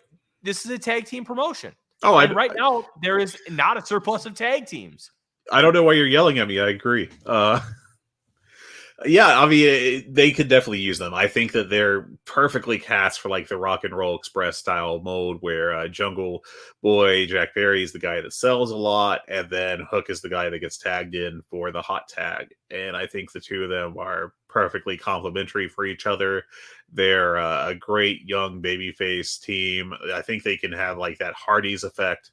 this is a tag team promotion. Right now, there is not a surplus of tag teams. I don't know why you're yelling at me. I agree. Yeah, I mean, they could definitely use them. I think that they're perfectly cast for like the Rock and Roll Express style mode where Jungle Boy Jack Perry is the guy that sells a lot, and then Hook is the guy that gets tagged in for the hot tag. And I think the two of them are perfectly complementary for each other. They're a great young babyface team. I think they can have like that Hardy's effect,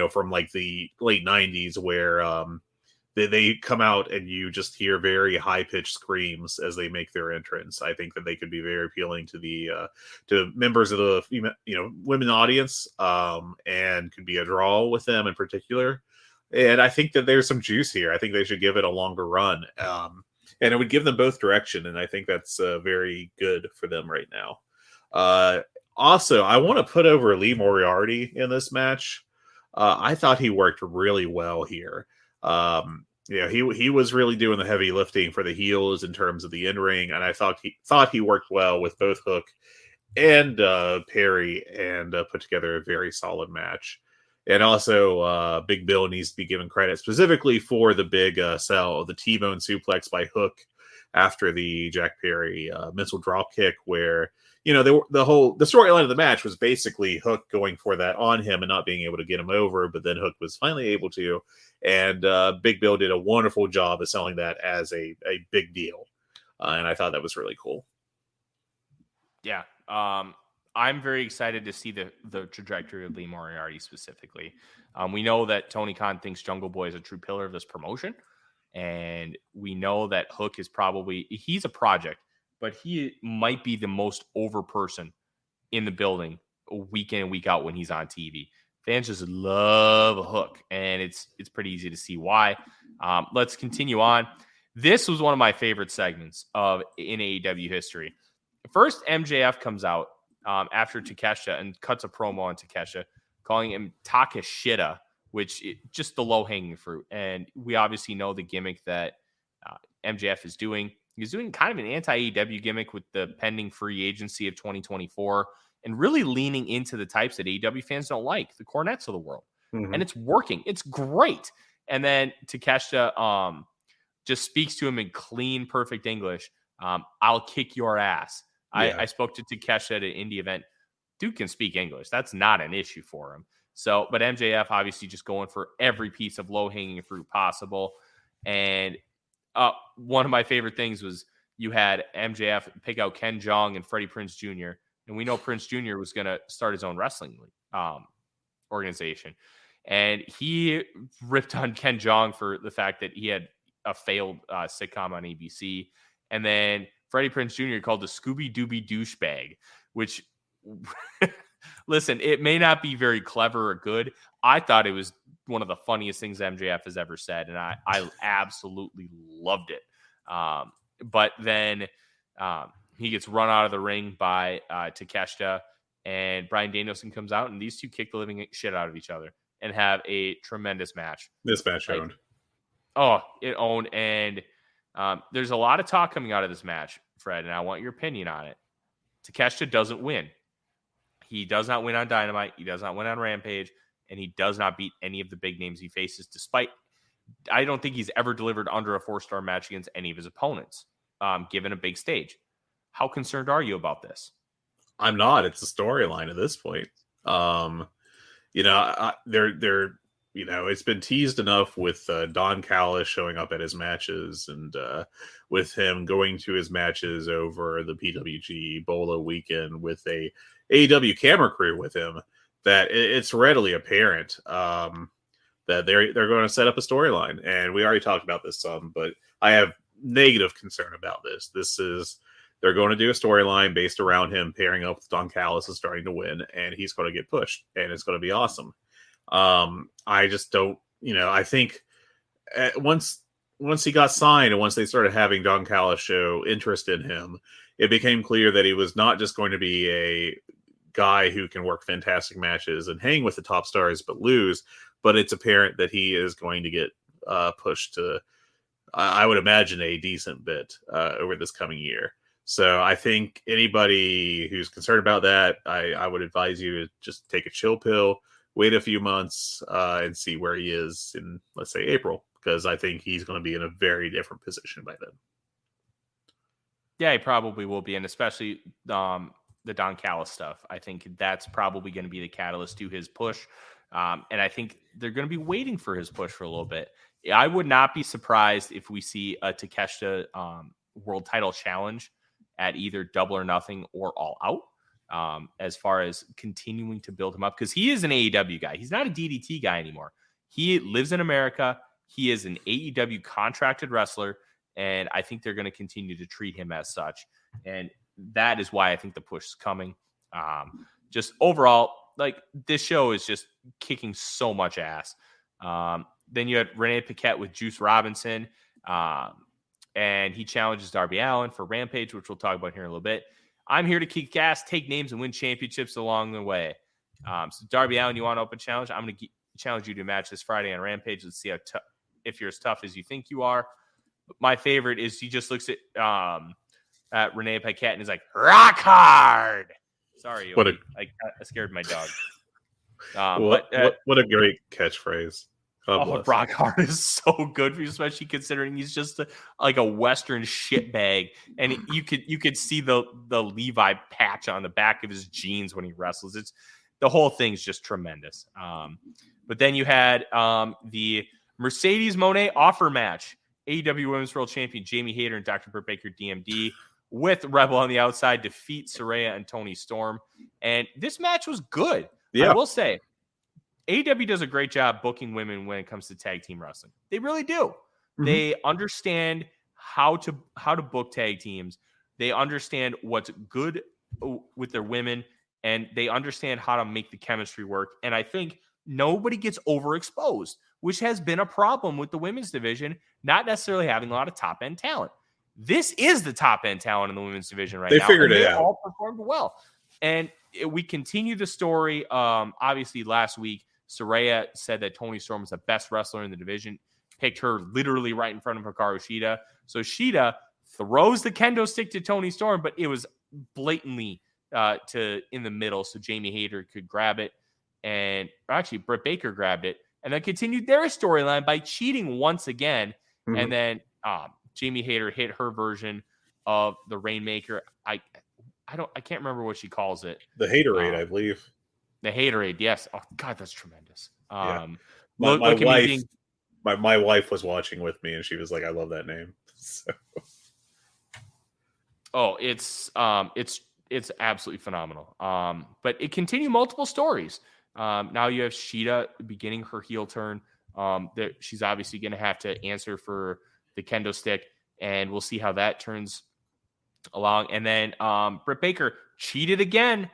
from like the late 90s where they come out and you just hear very high-pitched screams as they make their entrance. I think that they could be very appealing to the to members of the women audience, and could be a draw with them in particular. And I think that there's some juice here. I think they should give it a longer run. and it would give them both direction, and I think that's very good for them right now. Also, I want to put over Lee Moriarty in this match. I thought he worked really well here. He was really doing the heavy lifting for the heels in terms of the in ring, and I thought he worked well with both Hook and Perry, and put together a very solid match. And also, Big Bill needs to be given credit specifically for the big sell, the T-bone suplex by Hook after the Jack Perry missile drop kick, where the storyline of the match was basically Hook going for that on him and not being able to get him over, but then Hook was finally able to, and Big Bill did a wonderful job of selling that as a big deal, and I thought that was really cool. Yeah. I'm very excited to see the trajectory of Lee Moriarty specifically. We know that Tony Khan thinks Jungle Boy is a true pillar of this promotion. And we know that Hook is he's a project, but he might be the most over person in the building week in and week out when he's on TV. Fans just love Hook, and it's pretty easy to see why. Let's continue on. This was one of my favorite segments in AEW history. First, MJF comes out after Takeshita and cuts a promo on Takeshita, calling him Takeshita, which just the low-hanging fruit. And we obviously know the gimmick that MJF is doing. He's doing kind of an anti-AEW gimmick with the pending free agency of 2024 and really leaning into the types that AEW fans don't like, the Cornettes of the world. Mm-hmm. And it's working. It's great. And then Takeshita just speaks to him in clean, perfect English. I'll kick your ass. Yeah. I spoke to Takeshita at an indie event. Dude can speak English. That's not an issue for him. So, but MJF obviously just going for every piece of low-hanging fruit possible. And one of my favorite things was you had MJF pick out Ken Jeong and Freddie Prinze Jr. And we know Prince Jr. was going to start his own wrestling organization. And he ripped on Ken Jeong for the fact that he had a failed sitcom on ABC. And then Freddie Prinze Jr. called the Scooby-Dooby douchebag, which, listen, it may not be very clever or good. I thought it was one of the funniest things MJF has ever said, and I absolutely loved it. But then he gets run out of the ring by Takeshita, and Bryan Danielson comes out, and these two kick the living shit out of each other and have a tremendous match. This match owned. Oh, it owned, and there's a lot of talk coming out of this match, Fred, and I want your opinion on it. Takeshita doesn't win. He does not win on Dynamite. He does not win on Rampage, and he does not beat any of the big names he faces, despite I don't think he's ever delivered under a 4-star match against any of his opponents, given a big stage. How concerned are you about this? I'm not. It's a storyline at this point. It's been teased enough with Don Callis showing up at his matches and with him going to his matches over the PWG Bola weekend with a AEW camera crew with him, that it's readily apparent that they're going to set up a storyline. And we already talked about this some, but I have negative concern about this. They're going to do a storyline based around him pairing up with Don Callis and starting to win, and he's going to get pushed, and it's going to be awesome. I just don't, I think once he got signed and once they started having Don Callis show interest in him, it became clear that he was not just going to be a guy who can work fantastic matches and hang with the top stars but lose, but it's apparent that he is going to get pushed to, I would imagine, a decent bit over this coming year. So I think anybody who's concerned about that, I would advise you to just take a chill pill, wait a few months and see where he is in, let's say, April, because I think he's going to be in a very different position by then. Yeah, he probably will be, and especially the Don Callis stuff. I think that's probably going to be the catalyst to his push, and I think they're going to be waiting for his push for a little bit. I would not be surprised if we see a Takeshita world title challenge at either Double or Nothing or All Out. As far as continuing to build him up, because he is an AEW guy. He's not a DDT guy anymore. He lives in America. He is an AEW contracted wrestler, and I think they're going to continue to treat him as such. And that is why I think the push is coming. Just overall, like, this show is just kicking so much ass. Then you had Renee Paquette with Juice Robinson. and he challenges Darby Allin for Rampage, which we'll talk about here in a little bit. I'm here to kick ass, take names, and win championships along the way. So Darby Allin, you want to open challenge? I'm going to challenge you to a match this Friday on Rampage. Let's see if you're as tough as you think you are. But my favorite is he just looks at Renee Paquette and is like, rock hard. Sorry, I scared my dog. What a great catchphrase. Rock hard is so good, especially considering he's just like a Western shitbag, and you could see the Levi patch on the back of his jeans when he wrestles. It's the whole thing's just tremendous. But then you had the Mercedes Moné offer match. AEW Women's World Champion Jamie Hayter and Dr. Britt Baker DMD with Rebel on the outside defeat Saraya and Toni Storm. And this match was good. Yeah. I will say, AEW does a great job booking women when it comes to tag team wrestling. They really do. Mm-hmm. They understand how to book tag teams. They understand what's good with their women, and they understand how to make the chemistry work. And I think nobody gets overexposed, which has been a problem with the women's division, not necessarily having a lot of top-end talent. This is the top-end talent in the women's division right now. They figured it out. All performed well. And we continue the story. Obviously, last week, Saraya said that Toni Storm was the best wrestler in the division, picked her literally right in front of Hikaru Shida. So Shida throws the kendo stick to Toni Storm, but it was blatantly in the middle, so Jamie Hayter could grab it. And actually, Britt Baker grabbed it and then continued their storyline by cheating once again. Mm-hmm. And then Jamie Hayter hit her version of the Rainmaker. I can't remember what she calls it. The Haterade, I believe. The Haterade, yes. Oh God, that's tremendous. Yeah. My wife was watching with me, and she was like, "I love that name." So. Oh, it's absolutely phenomenal. But it continued multiple stories. Now you have Shida beginning her heel turn. She's obviously going to have to answer for the kendo stick, and we'll see how that turns along. And then Britt Baker cheated again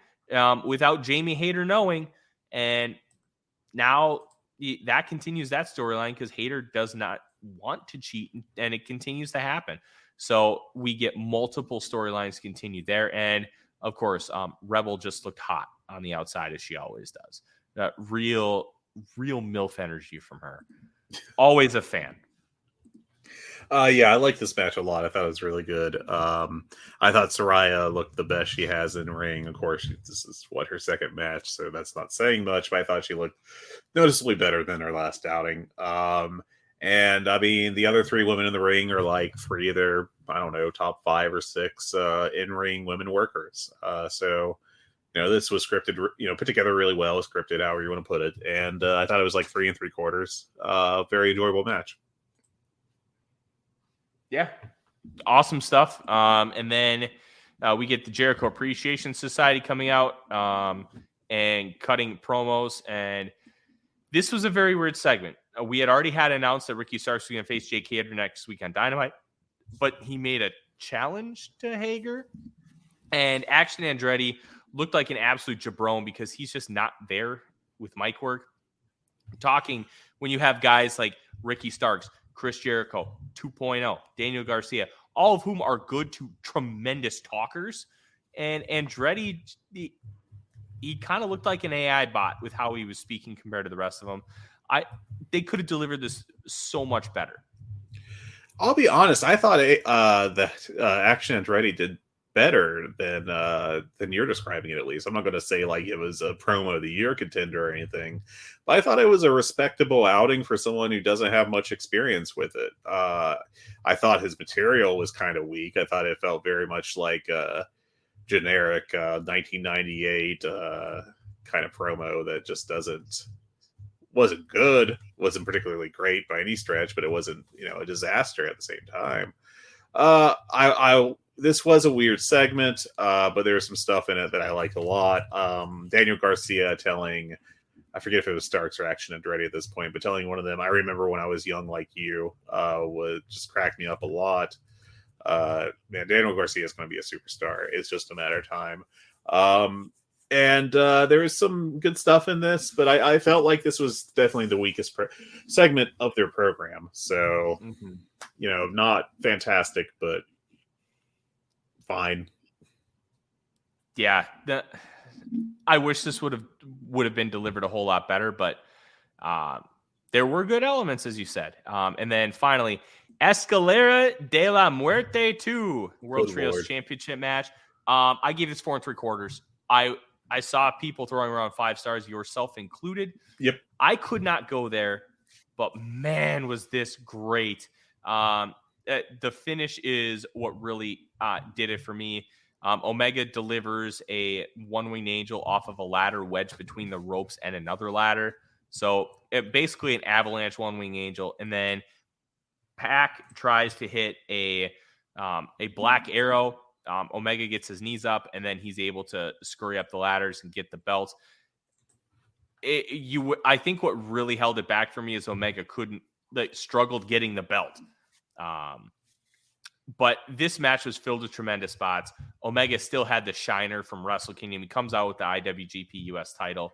without Jamie Hayter knowing, and now that continues that storyline because Hayter does not want to cheat, and it continues to happen. So we get multiple storylines continue there, and of course, Rebel just looked hot on the outside as she always does. Real MILF energy from her. Always a fan. Yeah, I like this match a lot. I thought it was really good. I thought Saraya looked the best she has in ring. Of course, this is her second match, so that's not saying much, but I thought she looked noticeably better than her last outing. And I mean, the other three women in the ring are like three of their, I don't know, top 5 or 6 in-ring women workers. So, this was scripted, put together really well, scripted, however you want to put it. And I thought it was like 3 3/4. Very enjoyable match. Yeah. Awesome stuff. And then we get the Jericho Appreciation Society coming out and cutting promos. And this was a very weird segment. We had already had announced that Ricky Starks was going to face Jake Hager next week on Dynamite, but he made a challenge to Hager. And Action Andretti looked like an absolute jabron because he's just not there with mic work. Talking when you have guys like Ricky Starks, Chris Jericho, 2.0, Daniel Garcia, all of whom are good to tremendous talkers. And Andretti, he kind of looked like an AI bot with how he was speaking compared to the rest of them. They could have delivered this so much better. I'll be honest. I thought that Action Andretti did better than you're describing it, at least. I'm not going to say like it was a promo of the year contender or anything, but I thought it was a respectable outing for someone who doesn't have much experience with it. I thought his material was kind of weak. I thought it felt very much like a generic 1998 kind of promo that just wasn't good, wasn't particularly great by any stretch, but it wasn't, a disaster at the same time. This was a weird segment, but there was some stuff in it that I liked a lot. Daniel Garcia telling, I forget if it was Starks or Action Andretti at this point, but telling one of them, I remember when I was young like you, would just crack me up a lot. Man, Daniel Garcia is going to be a superstar. It's just a matter of time. And there is some good stuff in this, but I felt like this was definitely the weakest segment of their program. So, not fantastic, but fine. Yeah, I wish this would have been delivered a whole lot better, but there were good elements, as you said. And then finally, Escalera de la Muerte 2 World Good Trios Lord. Championship match. I gave this 4 3/4. I saw people throwing around 5 stars, yourself included. Yep. I could not go there, but man, was this great. The finish is what really did it for me. Omega delivers a one-winged angel off of a ladder wedged between the ropes and another ladder. So basically an avalanche one-winged angel. And then Pac tries to hit a black arrow. Omega gets his knees up, and then he's able to scurry up the ladders and get the belt. I think what really held it back for me is Omega struggled getting the belt. But this match was filled with tremendous spots. Omega still had the shiner from Wrestle Kingdom. He comes out with the IWGP US title.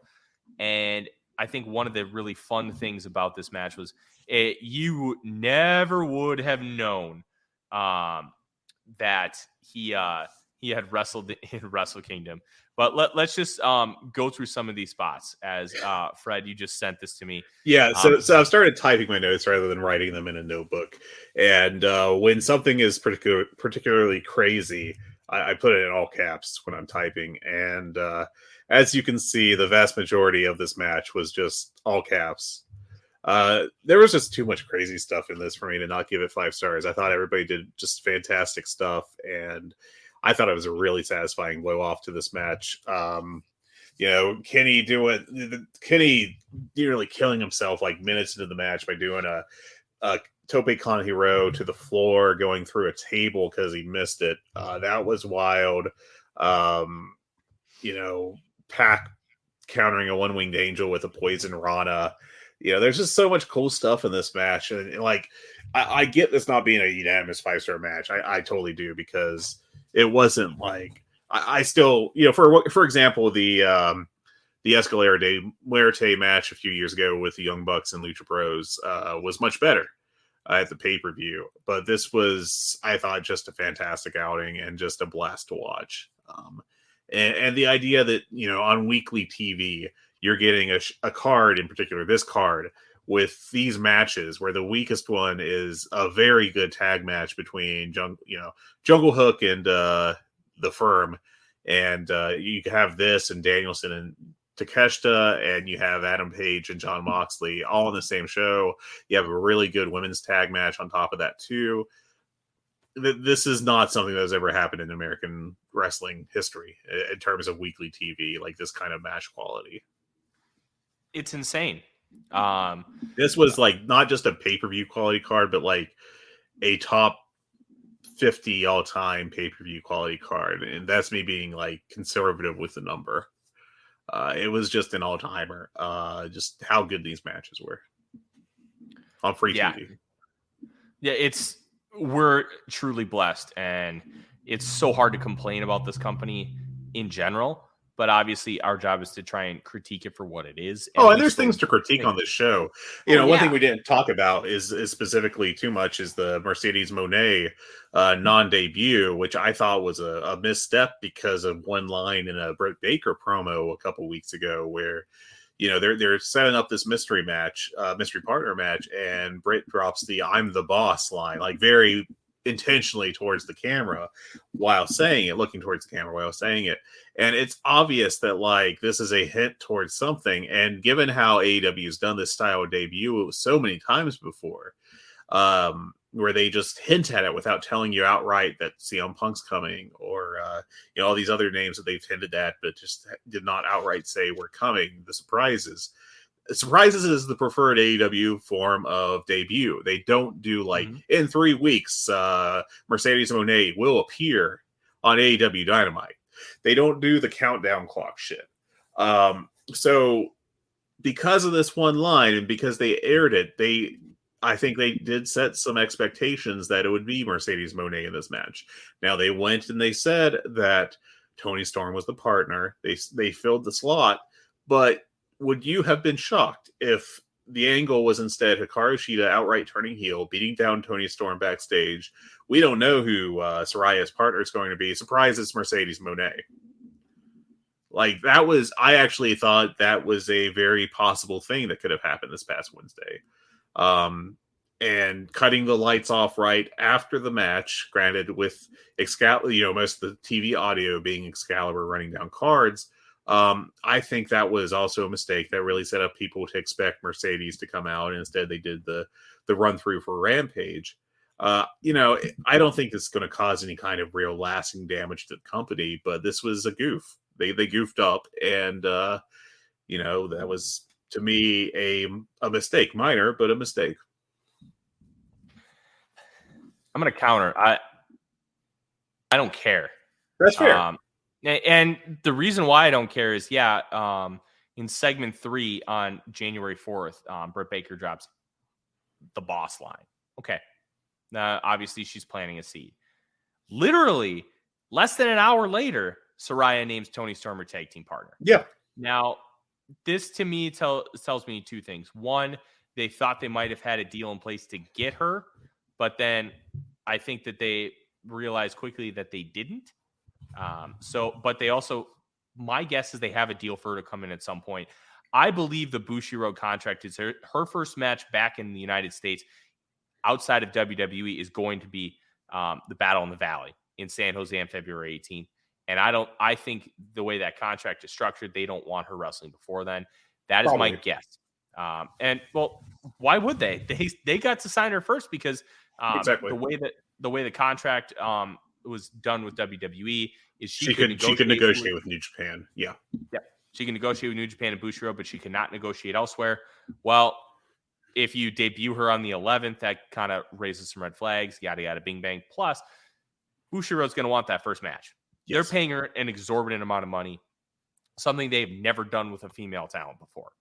And I think one of the really fun things about this match was you never would have known that he had wrestled in Wrestle Kingdom. But let's just go through some of these spots as Fred, you just sent this to me. Yeah, so I've started typing my notes rather than writing them in a notebook. And when something is particularly crazy, I put it in all caps when I'm typing. And as you can see, the vast majority of this match was just all caps. There was just too much crazy stuff in this for me to not give it 5 stars. I thought everybody did just fantastic stuff, and I thought it was a really satisfying blow off to this match. Kenny nearly killing himself like minutes into the match by doing a tope con hero to the floor, going through a table because he missed it. That was wild. Pac countering a one-winged angel with a poison Rana. There's just so much cool stuff in this match. And I get this not being a unanimous 5-star match. I totally do, because it wasn't like I still, for example, the Escalera de Muerte match a few years ago with the Young Bucks and Lucha Bros was much better at the pay-per-view. But this was, I thought, just a fantastic outing and just a blast to watch. And the idea that, on weekly TV, you're getting a card, in particular, this card, with these matches where the weakest one is a very good tag match between Jungle Hook and the Firm. And you have this and Danielson and Takeshita, and you have Adam Page and John Moxley all on the same show. You have a really good women's tag match on top of that too. This is not something that has ever happened in American wrestling history in terms of weekly TV, like this kind of match quality. It's insane. This was like not just a pay-per-view quality card, but like a top 50 all-time pay-per-view quality card. And that's me being like conservative with the number. It was just an all-timer. Just how good these matches were on free TV. Yeah, we're truly blessed, and it's so hard to complain about this company in general. But obviously, our job is to try and critique it for what it is. And there's things to critique on this show. One thing we didn't talk about is specifically too much is the Mercedes Moné non-debut, which I thought was a misstep because of one line in a Britt Baker promo a couple weeks ago where, they're setting up this mystery partner match, and Britt drops the "I'm the boss" line, like very intentionally towards the camera while saying it, looking towards the camera while saying it. And it's obvious that like this is a hint towards something. And given how AEW has done this style of debut so many times before, where they just hint at it without telling you outright that CM Punk's coming, or all these other names that they've hinted at but just did not outright say we're coming, the surprises. Surprises is the preferred AEW form of debut. They don't do like in 3 weeks, Mercedes Moné will appear on AEW Dynamite. They don't do the countdown clock shit. So because of this one line and because they aired it, I think they did set some expectations that it would be Mercedes Moné in this match. Now they went and they said that Toni Storm was the partner. They filled the slot, but would you have been shocked if the angle was instead Hikaru Shida outright turning heel, beating down Toni Storm backstage? We don't know who Soraya's partner is going to be. Surprise, it's Mercedes Moné. Like, that was, I actually thought that was a very possible thing that could have happened this past Wednesday. And cutting the lights off right after the match, granted with Excalibur, most of the TV audio being Excalibur running down cards. I think that was also a mistake that really set up people to expect Mercedes to come out, and instead they did the run through for Rampage. I don't think this is going to cause any kind of real lasting damage to the company, but this was a goof. They goofed up, and that was, to me, a mistake. Minor, but a mistake. I'm going to counter. I don't care. That's fair. And the reason why I don't care is, in segment 3 on January 4th, Britt Baker drops the boss line. Okay. Obviously, she's planting a seed. Literally, less than an hour later, Saraya names Toni Storm her tag team partner. Yeah. Now, this to me tells me two things. One, they thought they might have had a deal in place to get her, but then I think that they realized quickly that they didn't. But they also, my guess is they have a deal for her to come in at some point. I believe the Bushiroad contract is her first match back in the United States outside of WWE is going to be the Battle in the Valley in San Jose on February 18th. And I think the way that contract is structured, they don't want her wrestling before then. That is my guess. And well, why would they? They got to sign her first because exactly. the way the contract was done with WWE is she could negotiate with New Japan. Yeah. She can negotiate with New Japan and Bushiroad, but she cannot negotiate elsewhere. Well, if you debut her on the 11th, that kind of raises some red flags, yada, yada, bing, bang. Plus, Bushiroad's going to want that first match. Yes. They're paying her an exorbitant amount of money, something they've never done with a female talent before.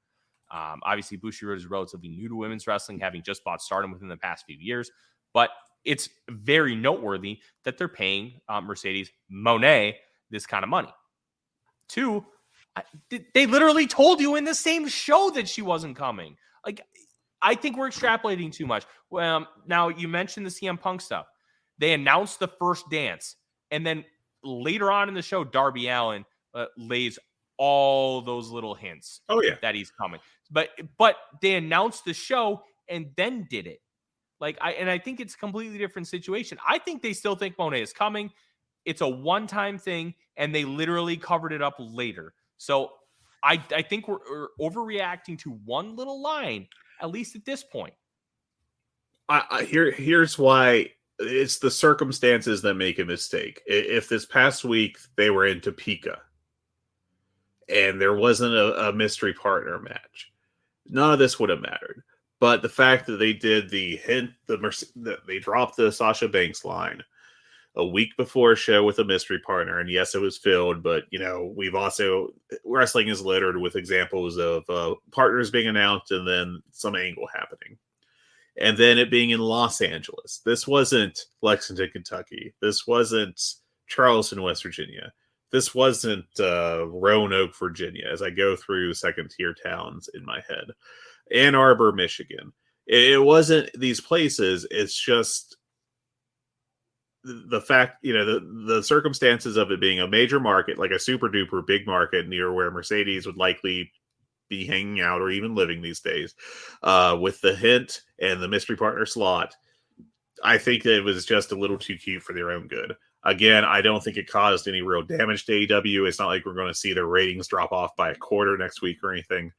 Obviously, Bushiroad is relatively new to women's wrestling, having just bought Stardom within the past few years. But it's very noteworthy that they're paying Mercedes Moné this kind of money. 2, they literally told you in the same show that she wasn't coming. Like, I think we're extrapolating too much. Well, now you mentioned the CM Punk stuff. They announced the first dance, and then later on in the show, Darby Allin lays all those little hints. That he's coming. But they announced the show and then did it. I think it's a completely different situation. I think they still think Moné is coming. It's a one-time thing, and they literally covered it up later. So I think we're overreacting to one little line, at least at this point. Here's why. It's the circumstances that make a mistake. If this past week they were in Topeka and there wasn't a mystery partner match, none of this would have mattered. But the fact that they did the hint, that they dropped the Sasha Banks line a week before a show with a mystery partner, and yes, it was filled, but we've also, wrestling is littered with examples of partners being announced and then some angle happening. And then it being in Los Angeles. This wasn't Lexington, Kentucky. This wasn't Charleston, West Virginia. This wasn't Roanoke, Virginia, as I go through second-tier towns in my head. Ann Arbor, Michigan. It wasn't these places. It's just the fact, the circumstances of it being a major market, like a super-duper big market near where Mercedes would likely be hanging out or even living these days, with the hint and the mystery partner slot. I think it was just a little too cute for their own good. Again, I don't think it caused any real damage to AEW. It's not like we're going to see their ratings drop off by a quarter next week or anything.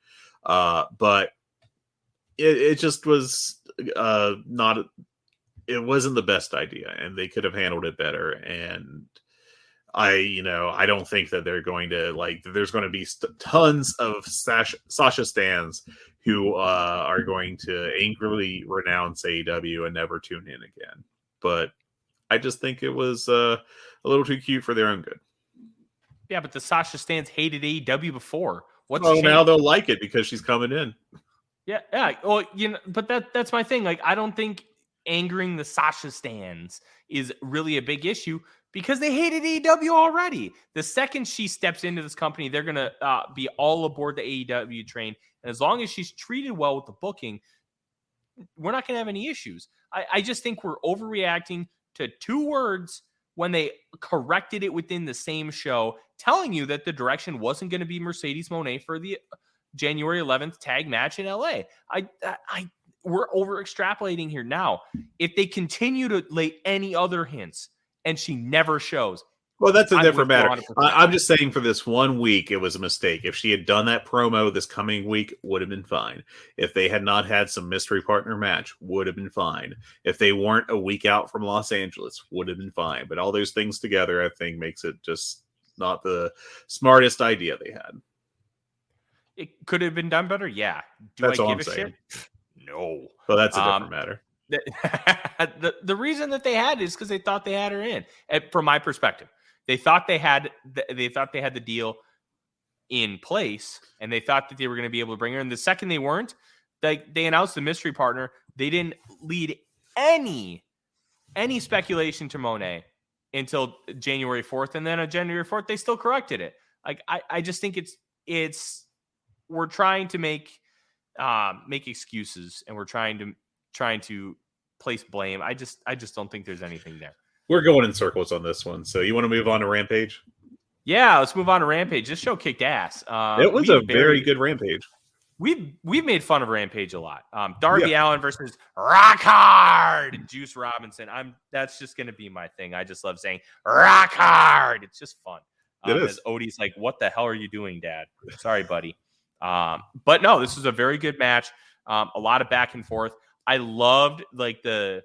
But it just was not. It wasn't the best idea, and they could have handled it better. And I don't think that they're going to there's going to be tons of Sasha stans who are going to angrily renounce AEW and never tune in again. But I just think it was a little too cute for their own good. Yeah, but the Sasha stans hated AEW before. Now they'll like it because she's coming in. Yeah. Well, but that's my thing. I don't think angering the Sasha stans is really a big issue Because they hated AEW already. The second she steps into this company, they're going to be all aboard the AEW train. And as long as she's treated well with the booking, we're not going to have any issues. I just think we're overreacting to 2 words when they corrected it within the same show, telling you that the direction wasn't going to be Mercedes Moné for the January 11th tag match in LA. We're over extrapolating here. Now, if they continue to lay any other hints and she never shows, well, that's a I'm different with you matter. 100%. I'm just saying for this 1 week, it was a mistake. If she had done that promo this coming week, would have been fine. If they had not had some mystery partner match, would have been fine. If they weren't a week out from Los Angeles, would have been fine. But all those things together, I think, makes it just not the smartest idea they had. It could have been done better. Yeah. Do That's I all give I'm a saying. shit? No. Well, that's a different matter. The reason that they had it is because they thought they had her in. And from my perspective, they thought they had the deal in place, and they thought that they were going to be able to bring her in. The second they weren't, they announced the mystery partner. They didn't lead any speculation to Monet until January 4th, and then on January 4th they still corrected it. Like I just think it's we're trying to make excuses, and we're trying to place blame. I just don't think there's anything there. We're going in circles on this one. So you want to move on to Rampage? Yeah, let's move on to Rampage. This show kicked ass. It was a very good Rampage. We've made fun of Rampage a lot. Darby Allin versus Rock Hard Juice Robinson. That's just going to be my thing. I just love saying Rock Hard. It's just fun. It is. As Odie's like, what the hell are you doing, Dad? Sorry, buddy. But no, this was a very good match. A lot of back and forth. I loved like the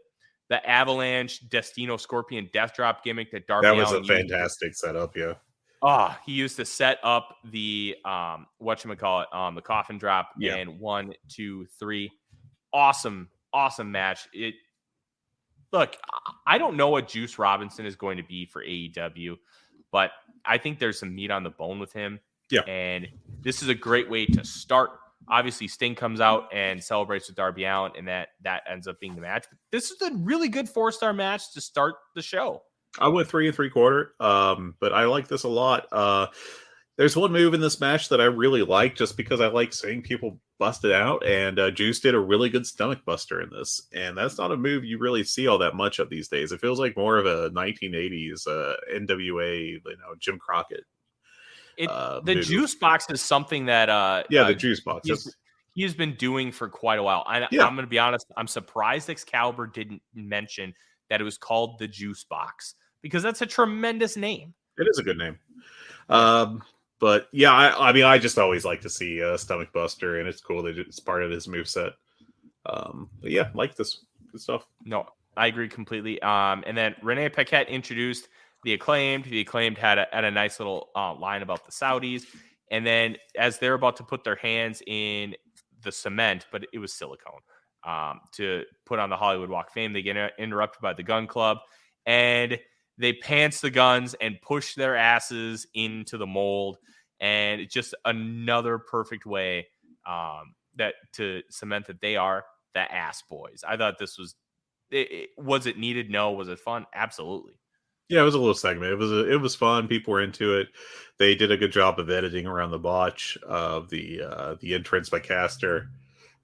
Avalanche Destino Scorpion Death Drop gimmick that Darby That was Allin a fantastic setup, yeah. He used to set up the the coffin drop, and 1, 2, 3. Awesome match. Look, I don't know what Juice Robinson is going to be for AEW, but I think there's some meat on the bone with him. Yeah. And this is a great way to start. Obviously, Sting comes out and celebrates with Darby Allin, and that ends up being the match. But this is a really good 4-star match to start the show. I went 3 3/4, but I like this a lot. There's one move in this match that I really like, just because I like seeing people bust it out, and Juice did a really good stomach buster in this, and that's not a move you really see all that much of these days. It feels like more of a 1980s NWA, Jim Crockett. The move. Juice Box is something that the Juice Box. He's been doing for quite a while. I'm going to be honest. I'm surprised Excalibur didn't mention that it was called the Juice Box, because that's a tremendous name. It is a good name. But yeah, I just always like to see Stomach Buster, and it's cool that it's part of his moveset. But yeah, like this good stuff. No, I agree completely. And then Renee Paquette introduced the Acclaimed. The Acclaimed had a nice little line about the Saudis. And then as they're about to put their hands in the cement, but it was silicone, to put on the Hollywood Walk of Fame, they get interrupted by the Gun Club, and they pants the guns and push their asses into the mold. And it's just another perfect way that to cement that they are the ass boys. I thought this was was it needed? No. Was it fun? Absolutely. Yeah, it was a little segment. It was fun. People were into it. They did a good job of editing around the botch of the entrance by Caster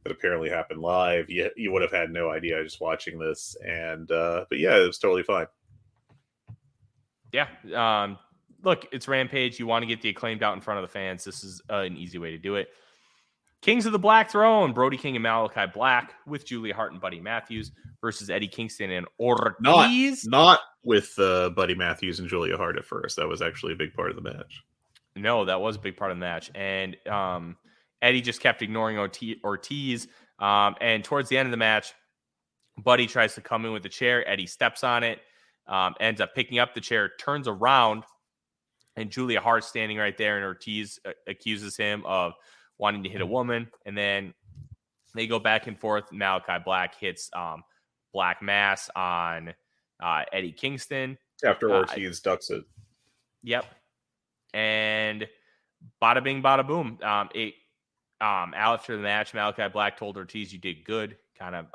that apparently happened live. You would have had no idea just watching this, and but yeah, it was totally fine. Yeah. Look, it's Rampage. You want to get the Acclaimed out in front of the fans. This is an easy way to do it. Kings of the Black Throne, Brody King and Malachi Black with Julia Hart and Buddy Matthews versus Eddie Kingston and Ortiz. Not with Buddy Matthews and Julia Hart at first. That was actually a big part of the match. No, that was a big part of the match. And Eddie just kept ignoring Ortiz. And towards the end of the match, Buddy tries to come in with the chair. Eddie steps on it, ends up picking up the chair, turns around, and Julia Hart standing right there, and Ortiz accuses him of wanting to hit a woman. And then they go back and forth. Malachi Black hits Black Mass on Eddie Kingston. After Ortiz ducks it. Yep. And bada bing, bada boom. After the match, Malachi Black told Ortiz, "You did good," kind of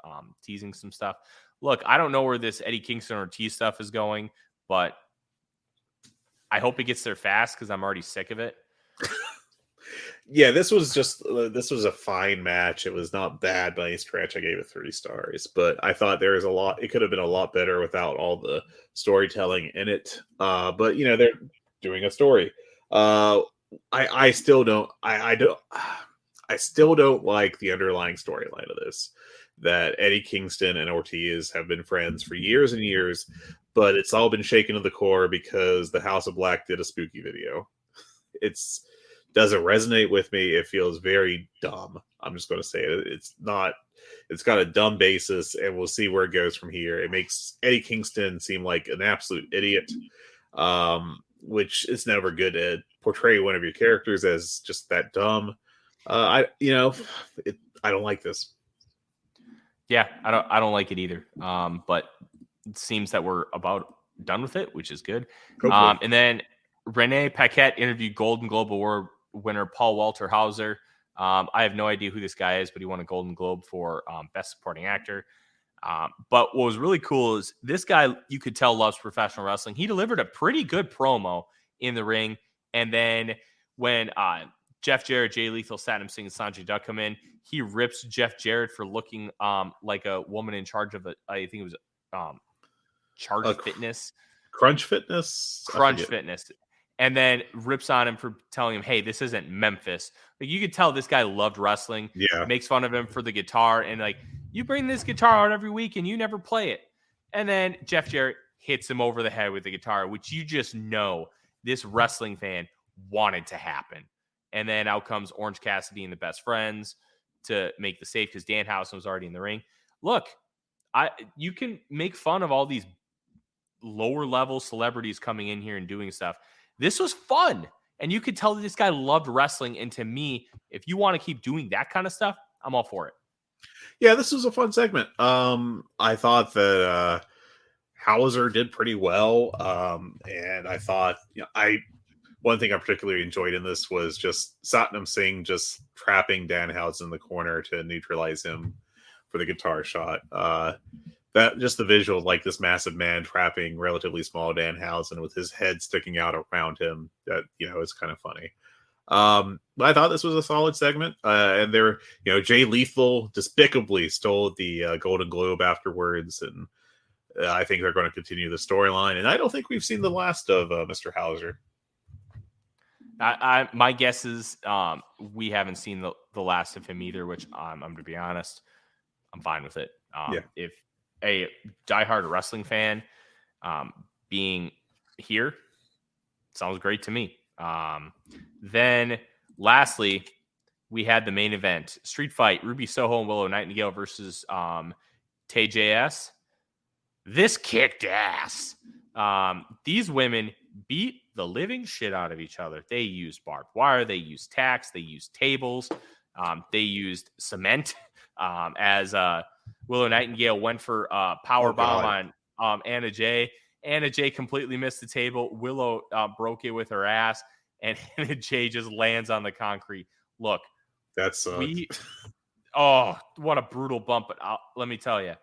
teasing some stuff. Look, I don't know where this Eddie Kingston Ortiz stuff is going, but I hope it gets there fast because I'm already sick of it. Yeah, this was a fine match. It was not bad by any stretch. I gave it 3 stars, but I thought there was a lot. It could have been a lot better without all the storytelling in it. But they're doing a story. I still don't. I don't. I still don't like the underlying storyline of this. That Eddie Kingston and Ortiz have been friends for years and years, but it's all been shaken to the core because the House of Black did a spooky video. It's doesn't resonate with me. It feels very dumb. I'm just going to say it. It's not. It's got a dumb basis, and we'll see where it goes from here. It makes Eddie Kingston seem like an absolute idiot, which is never good to portray one of your characters as just that dumb. I don't like this. Yeah, I don't like it either. But it seems that we're about done with it, which is good. And then Renee Paquette interviewed Golden Globe Award winner Paul Walter Hauser. I have no idea who this guy is, but he won a Golden Globe for Best Supporting Actor. But what was really cool is this guy, you could tell, loves professional wrestling. He delivered a pretty good promo in the ring. And then when Jeff Jarrett, Jay Lethal, Satnam Singh, and Sanjay Dutt come in, he rips Jeff Jarrett for looking like a woman in charge of I think it was Charge Fitness. Crunch Fitness? Crunch Fitness. And then rips on him for telling him, hey, this isn't Memphis. Like, you could tell this guy loved wrestling. Yeah. Makes fun of him for the guitar. And like, you bring this guitar out every week and you never play it. And then Jeff Jarrett hits him over the head with the guitar, which you just know this wrestling fan wanted to happen. And then out comes Orange Cassidy and the Best Friends to make the save because Danhausen was already in the ring. Look, you can make fun of all these lower level celebrities coming in here and doing stuff. This was fun. And you could tell that this guy loved wrestling. And to me, if you want to keep doing that kind of stuff, I'm all for it. Yeah, this was a fun segment. I thought that Hauser did pretty well. And I thought, one thing I particularly enjoyed in this was just Satnam Singh just trapping Danhausen in the corner to neutralize him for the guitar shot. That just the visual of like this massive man trapping relatively small Danhausen with his head sticking out around him. That is kind of funny. But I thought this was a solid segment. And there, Jay Lethal despicably stole the Golden Globe afterwards, and I think they're going to continue the storyline. And I don't think we've seen the last of Mr. Hauser. My guess is we haven't seen the last of him either, which I'm going to be honest, I'm fine with it. If a diehard wrestling fan being here sounds great to me. Then lastly, we had the main event, Street Fight, Ruby Soho and Willow Nightingale versus TJS. This kicked ass. These women beat the living shit out of each other. They used barbed wire. They used tacks. They used tables. They used cement as Willow Nightingale went for power bomb on Anna Jay. Anna Jay completely missed the table. Willow broke it with her ass, and Anna Jay just lands on the concrete. Look, that's what a brutal bump. But let me tell you,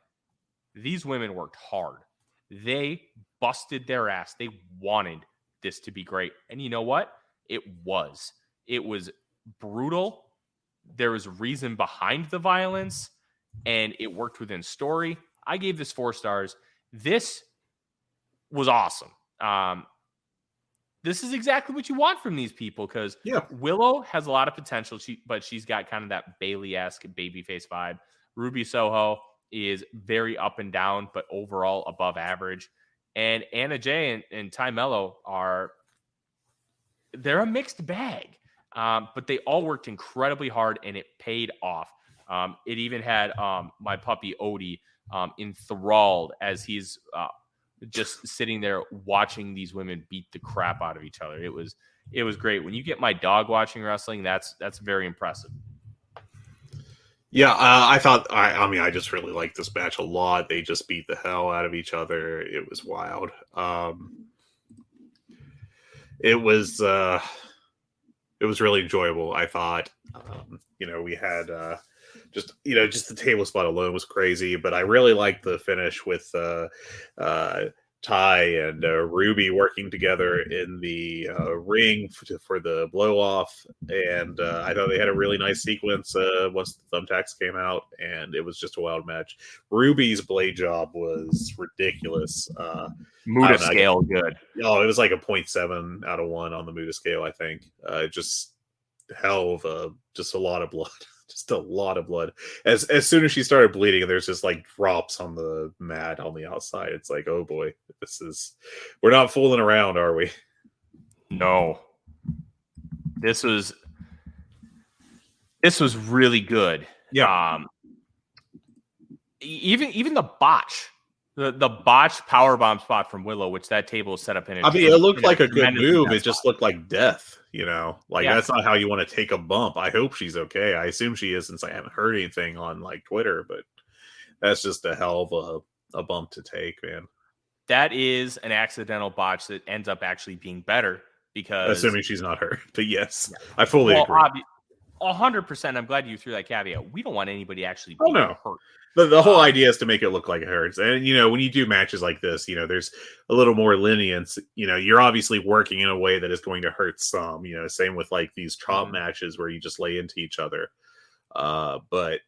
these women worked hard. They busted their ass. They wanted this to be great. And you know what? It was. It was brutal. There was reason behind the violence, and it worked within story. I gave this 4 stars. This was awesome. This is exactly what you want from these people because Willow has a lot of potential, but she's got kind of that Bayley-esque babyface vibe. Ruby Soho is very up and down, but overall above average. And Anna Jay and Ty Mello they're a mixed bag, but they all worked incredibly hard, and it paid off. It even had my puppy Odie enthralled as he's just sitting there watching these women beat the crap out of each other. It was great. When you get my dog watching wrestling, that's very impressive. Yeah, I thought. I just really liked this match a lot. They just beat the hell out of each other. It was wild. It was really enjoyable. I thought. We had just the table spot alone was crazy, but I really liked the finish with Ty and Ruby working together in the ring for the blow off, and I thought they had a really nice sequence once the thumbtacks came out, and it was just a wild match. Ruby's blade job was ridiculous. Muda scale, good. Oh, it was like a 0.7 out of 1 on the Muda scale, I think. Just hell of just a lot of blood. Just a lot of blood. As soon as she started bleeding, there's just like drops on the mat on the outside. It's like, oh boy, we're not fooling around, are we? No. This was really good. Yeah. Even the botch. The botched powerbomb spot from Willow, which that table is set up in. It looked like a good move. It just looked like death, that's not how you want to take a bump. I hope she's okay. I assume she is, since I haven't heard anything on like Twitter, but that's just a hell of a bump to take, man. That is an accidental botch that ends up actually being better, because assuming she's not hurt. But yes, I fully agree. 100%. I'm glad you threw that caveat. We don't want anybody actually being hurt. The whole idea is to make it look like it hurts. And, when you do matches like this, there's a little more lenience. You're obviously working in a way that is going to hurt some, same with like these chop matches where you just lay into each other. But,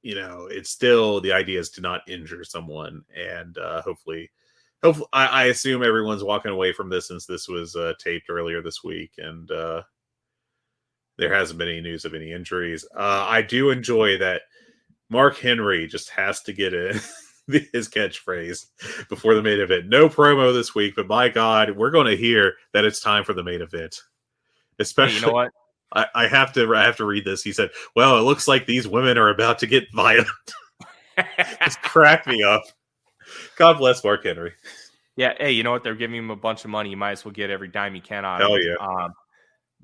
it's still, the idea is to not injure someone. And hopefully, I assume everyone's walking away from this, since this was taped earlier this week. And there hasn't been any news of any injuries. I do enjoy that Mark Henry just has to get his catchphrase before the main event. No promo this week, but my God, we're going to hear that it's time for the main event. Especially, hey, you know what? I have to read this. He said, "Well, it looks like these women are about to get violent." Just cracked me up. God bless Mark Henry. Yeah. Hey, you know what? They're giving him a bunch of money. You might as well get every dime you can out of it. Hell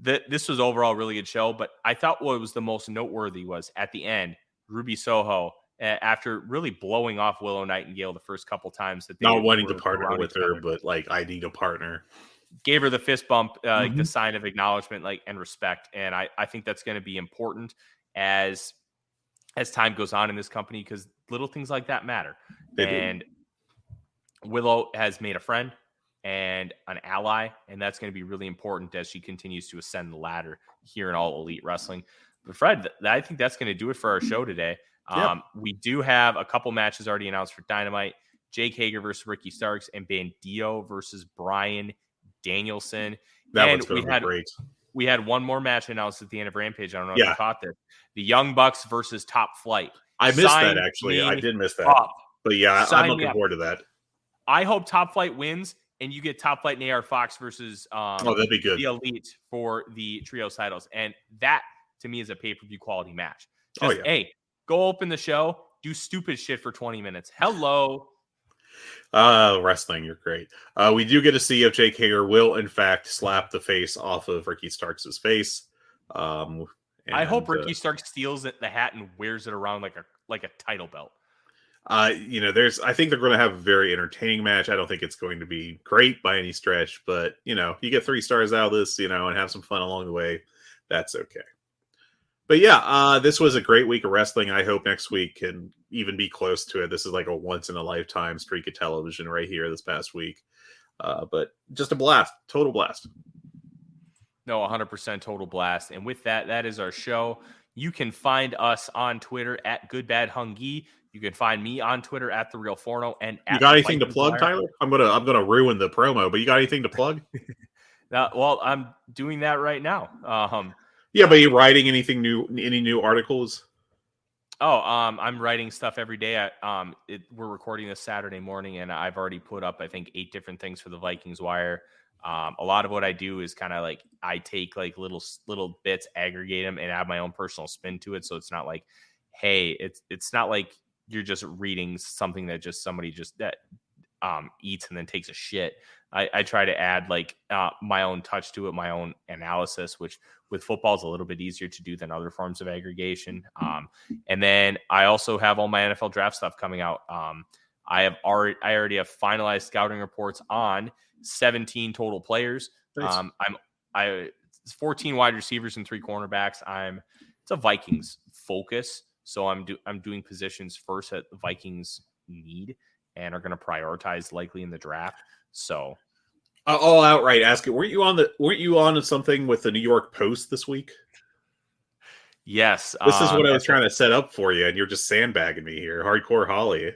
yeah. This was overall a really good show, but I thought what was the most noteworthy was at the end, Ruby Soho, after really blowing off Willow Nightingale the first couple times that they not wanting to partner with her, but like, I need a partner. Gave her the fist bump, like the sign of acknowledgement, and respect. And I think that's going to be important as time goes on in this company, because little things like that matter. Willow has made a friend and an ally, and that's going to be really important as she continues to ascend the ladder here in All Elite Wrestling. But Fred, I think that's going to do it for our show today. We do have a couple matches already announced for Dynamite. Jake Hager versus Ricky Starks, and Bandido versus Bryan Danielson. That one's going to be great. We had one more match announced at the end of Rampage. I don't know if you caught this. The Young Bucks versus Top Flight. I missed that, actually. I did miss that. But yeah, I'm looking forward to that. I hope Top Flight wins, and you get Top Flight and AR Fox versus that'd be good. The Elite for the Trios titles. And that, to me, is a pay-per-view quality match. Hey, go open the show, do stupid shit for 20 minutes. Hello. Wrestling, you're great. We do get to see if Jake Hager will, in fact, slap the face off of Ricky Starks' face. I hope Ricky Starks steals the hat and wears it around like a title belt. I think they're going to have a very entertaining match. I don't think it's going to be great by any stretch, but you get 3 stars out of this, and have some fun along the way. That's okay. But yeah, this was a great week of wrestling. I hope next week can even be close to it. This is like a once in a lifetime streak of television right here this past week. But just a blast, total blast. No, 100% total blast. And with that, that is our show. You can find us on Twitter at GoodBadHungee. You can find me on Twitter at TheRealForno. And you got anything to plug, Tyler? I'm gonna ruin the promo, but you got anything to plug? Well, I'm doing that right now. Yeah, but are you writing anything new? Any new articles? I'm writing stuff every day. We're recording this Saturday morning, and I've already put up, I think, 8 different things for the Vikings Wire. A lot of what I do is kind of like I take like little bits, aggregate them, and add my own personal spin to it. So it's not like, hey, it's not like you're just reading something that just somebody just eats and then takes a shit. I try to add like my own touch to it, my own analysis, which with football is a little bit easier to do than other forms of aggregation. And then I also have all my NFL draft stuff coming out. I already have finalized scouting reports on 17 total players. Nice. It's 14 wide receivers and 3 cornerbacks. It's a Vikings focus, so I'm doing positions first that the Vikings need, and are going to prioritize likely in the draft. So I'll outright ask it. Weren't you on something with the New York Post this week? yes, This is what I was trying to set up for you, and you're just sandbagging me here. Hardcore Holly.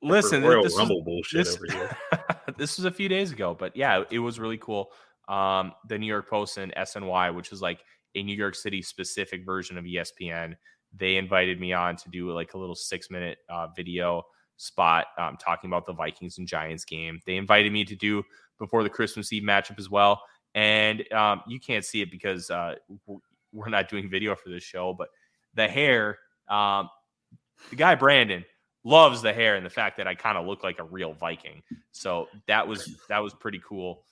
Listen, Royal Rumble bullshit over here. This was a few days ago, but yeah, it was really cool. The New York Post and SNY, which is like a New York City specific version of ESPN, they invited me on to do like a little 6-minute video spot talking about the Vikings and Giants game. They invited me to do before the Christmas Eve matchup as well. And you can't see it because we're not doing video for this show, but the hair, the guy Brandon loves the hair and the fact that I kind of look like a real Viking. So that was pretty cool.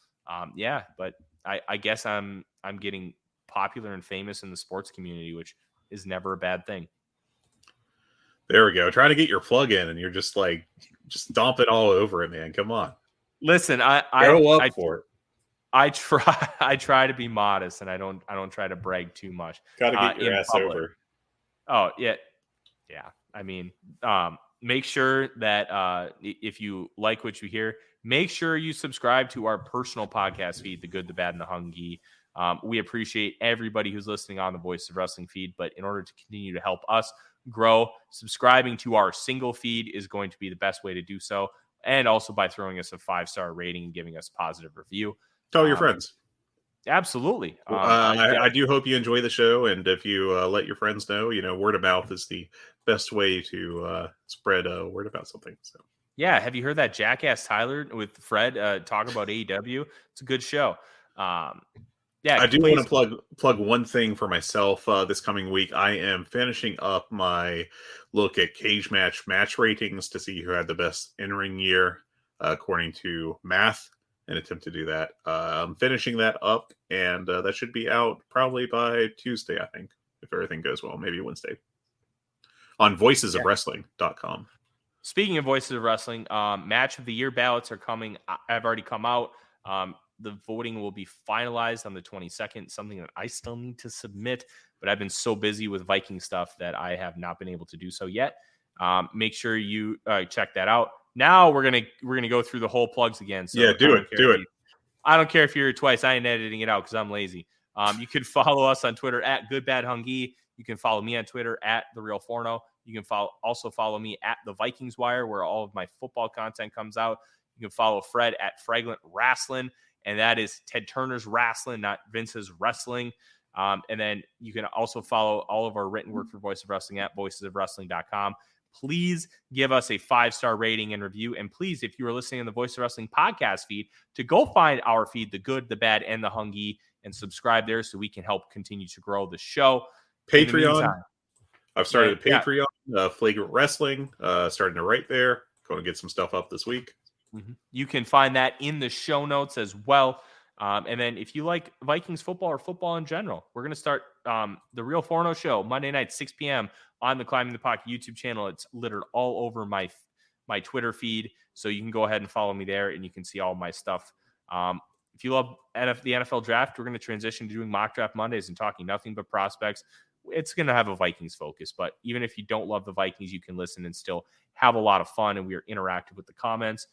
Yeah, but I guess I'm getting popular and famous in the sports community, which is never a bad thing. There we go. Trying to get your plug in, and you're just dump it all over it, man. Come on. Listen, I for it. I try to be modest, and I don't try to brag too much. Got to get your ass public. over. Oh yeah. I mean, make sure that if you like what you hear, make sure you subscribe to our personal podcast feed, The Good, the Bad, and the Hungee. We appreciate everybody who's listening on the Voice of Wrestling feed, but in order to continue to help us grow, subscribing to our single feed is going to be the best way to do so, and also by throwing us a 5-star rating and giving us a positive review. Tell your friends. Absolutely. I do hope you enjoy the show, and if you let your friends know, word of mouth is the best way to spread word about something. So yeah, have you heard that Jackass Tyler with Fred talk about AEW? It's a good show. Yeah, I do want to plug one thing for myself this coming week. I am finishing up my look at cage match ratings to see who had the best in-ring year according to math. An attempt to do that. I'm finishing that up, and that should be out probably by Tuesday, I think, if everything goes well. Maybe Wednesday. On voicesofwrestling.com. Speaking of Voices of Wrestling, match of the year ballots are coming. I've already come out. The voting will be finalized on the 22nd, something that I still need to submit, but I've been so busy with Viking stuff that I have not been able to do so yet. Make sure you check that out. Now we're gonna go through the whole plugs again. So yeah, do it. I don't care if you're here twice. I ain't editing it out because I'm lazy. You can follow us on Twitter at GoodBadHungee. You can follow me on Twitter at TheRealForno. You can also follow me at The Vikings Wire, where all of my football content comes out. You can follow Fred at Fragrant Wrestling, and that is Ted Turner's Wrestling, not Vince's Wrestling. And then you can also follow all of our written work for Voice of Wrestling at voicesofwrestling.com. Please give us a 5-star rating and review. And please, if you are listening on the Voice of Wrestling podcast feed, to go find our feed, The Good, the Bad, and the Hungee, and subscribe there so we can help continue to grow the show. Patreon. I've started a Patreon, Flagrant Wrestling, starting to write there. Going to get some stuff up this week. Mm-hmm. You can find that in the show notes as well. And then if you like Vikings football or football in general, we're going to start the Real Forno Show Monday night, 6 p.m. on the Climbing the Pocket YouTube channel. It's littered all over my Twitter feed, so you can go ahead and follow me there, and you can see all my stuff. If you love the NFL draft, we're going to transition to doing mock draft Mondays and talking nothing but prospects. It's going to have a Vikings focus, but even if you don't love the Vikings, you can listen and still have a lot of fun, and we are interactive with the comments.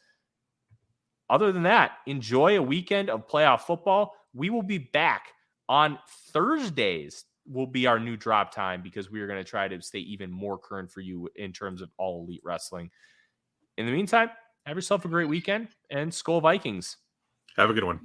Other than that, enjoy a weekend of playoff football. We will be back on Thursdays. Will be our new drop time because we are going to try to stay even more current for you in terms of all elite wrestling. In the meantime, have yourself a great weekend and Skol Vikings. Have a good one.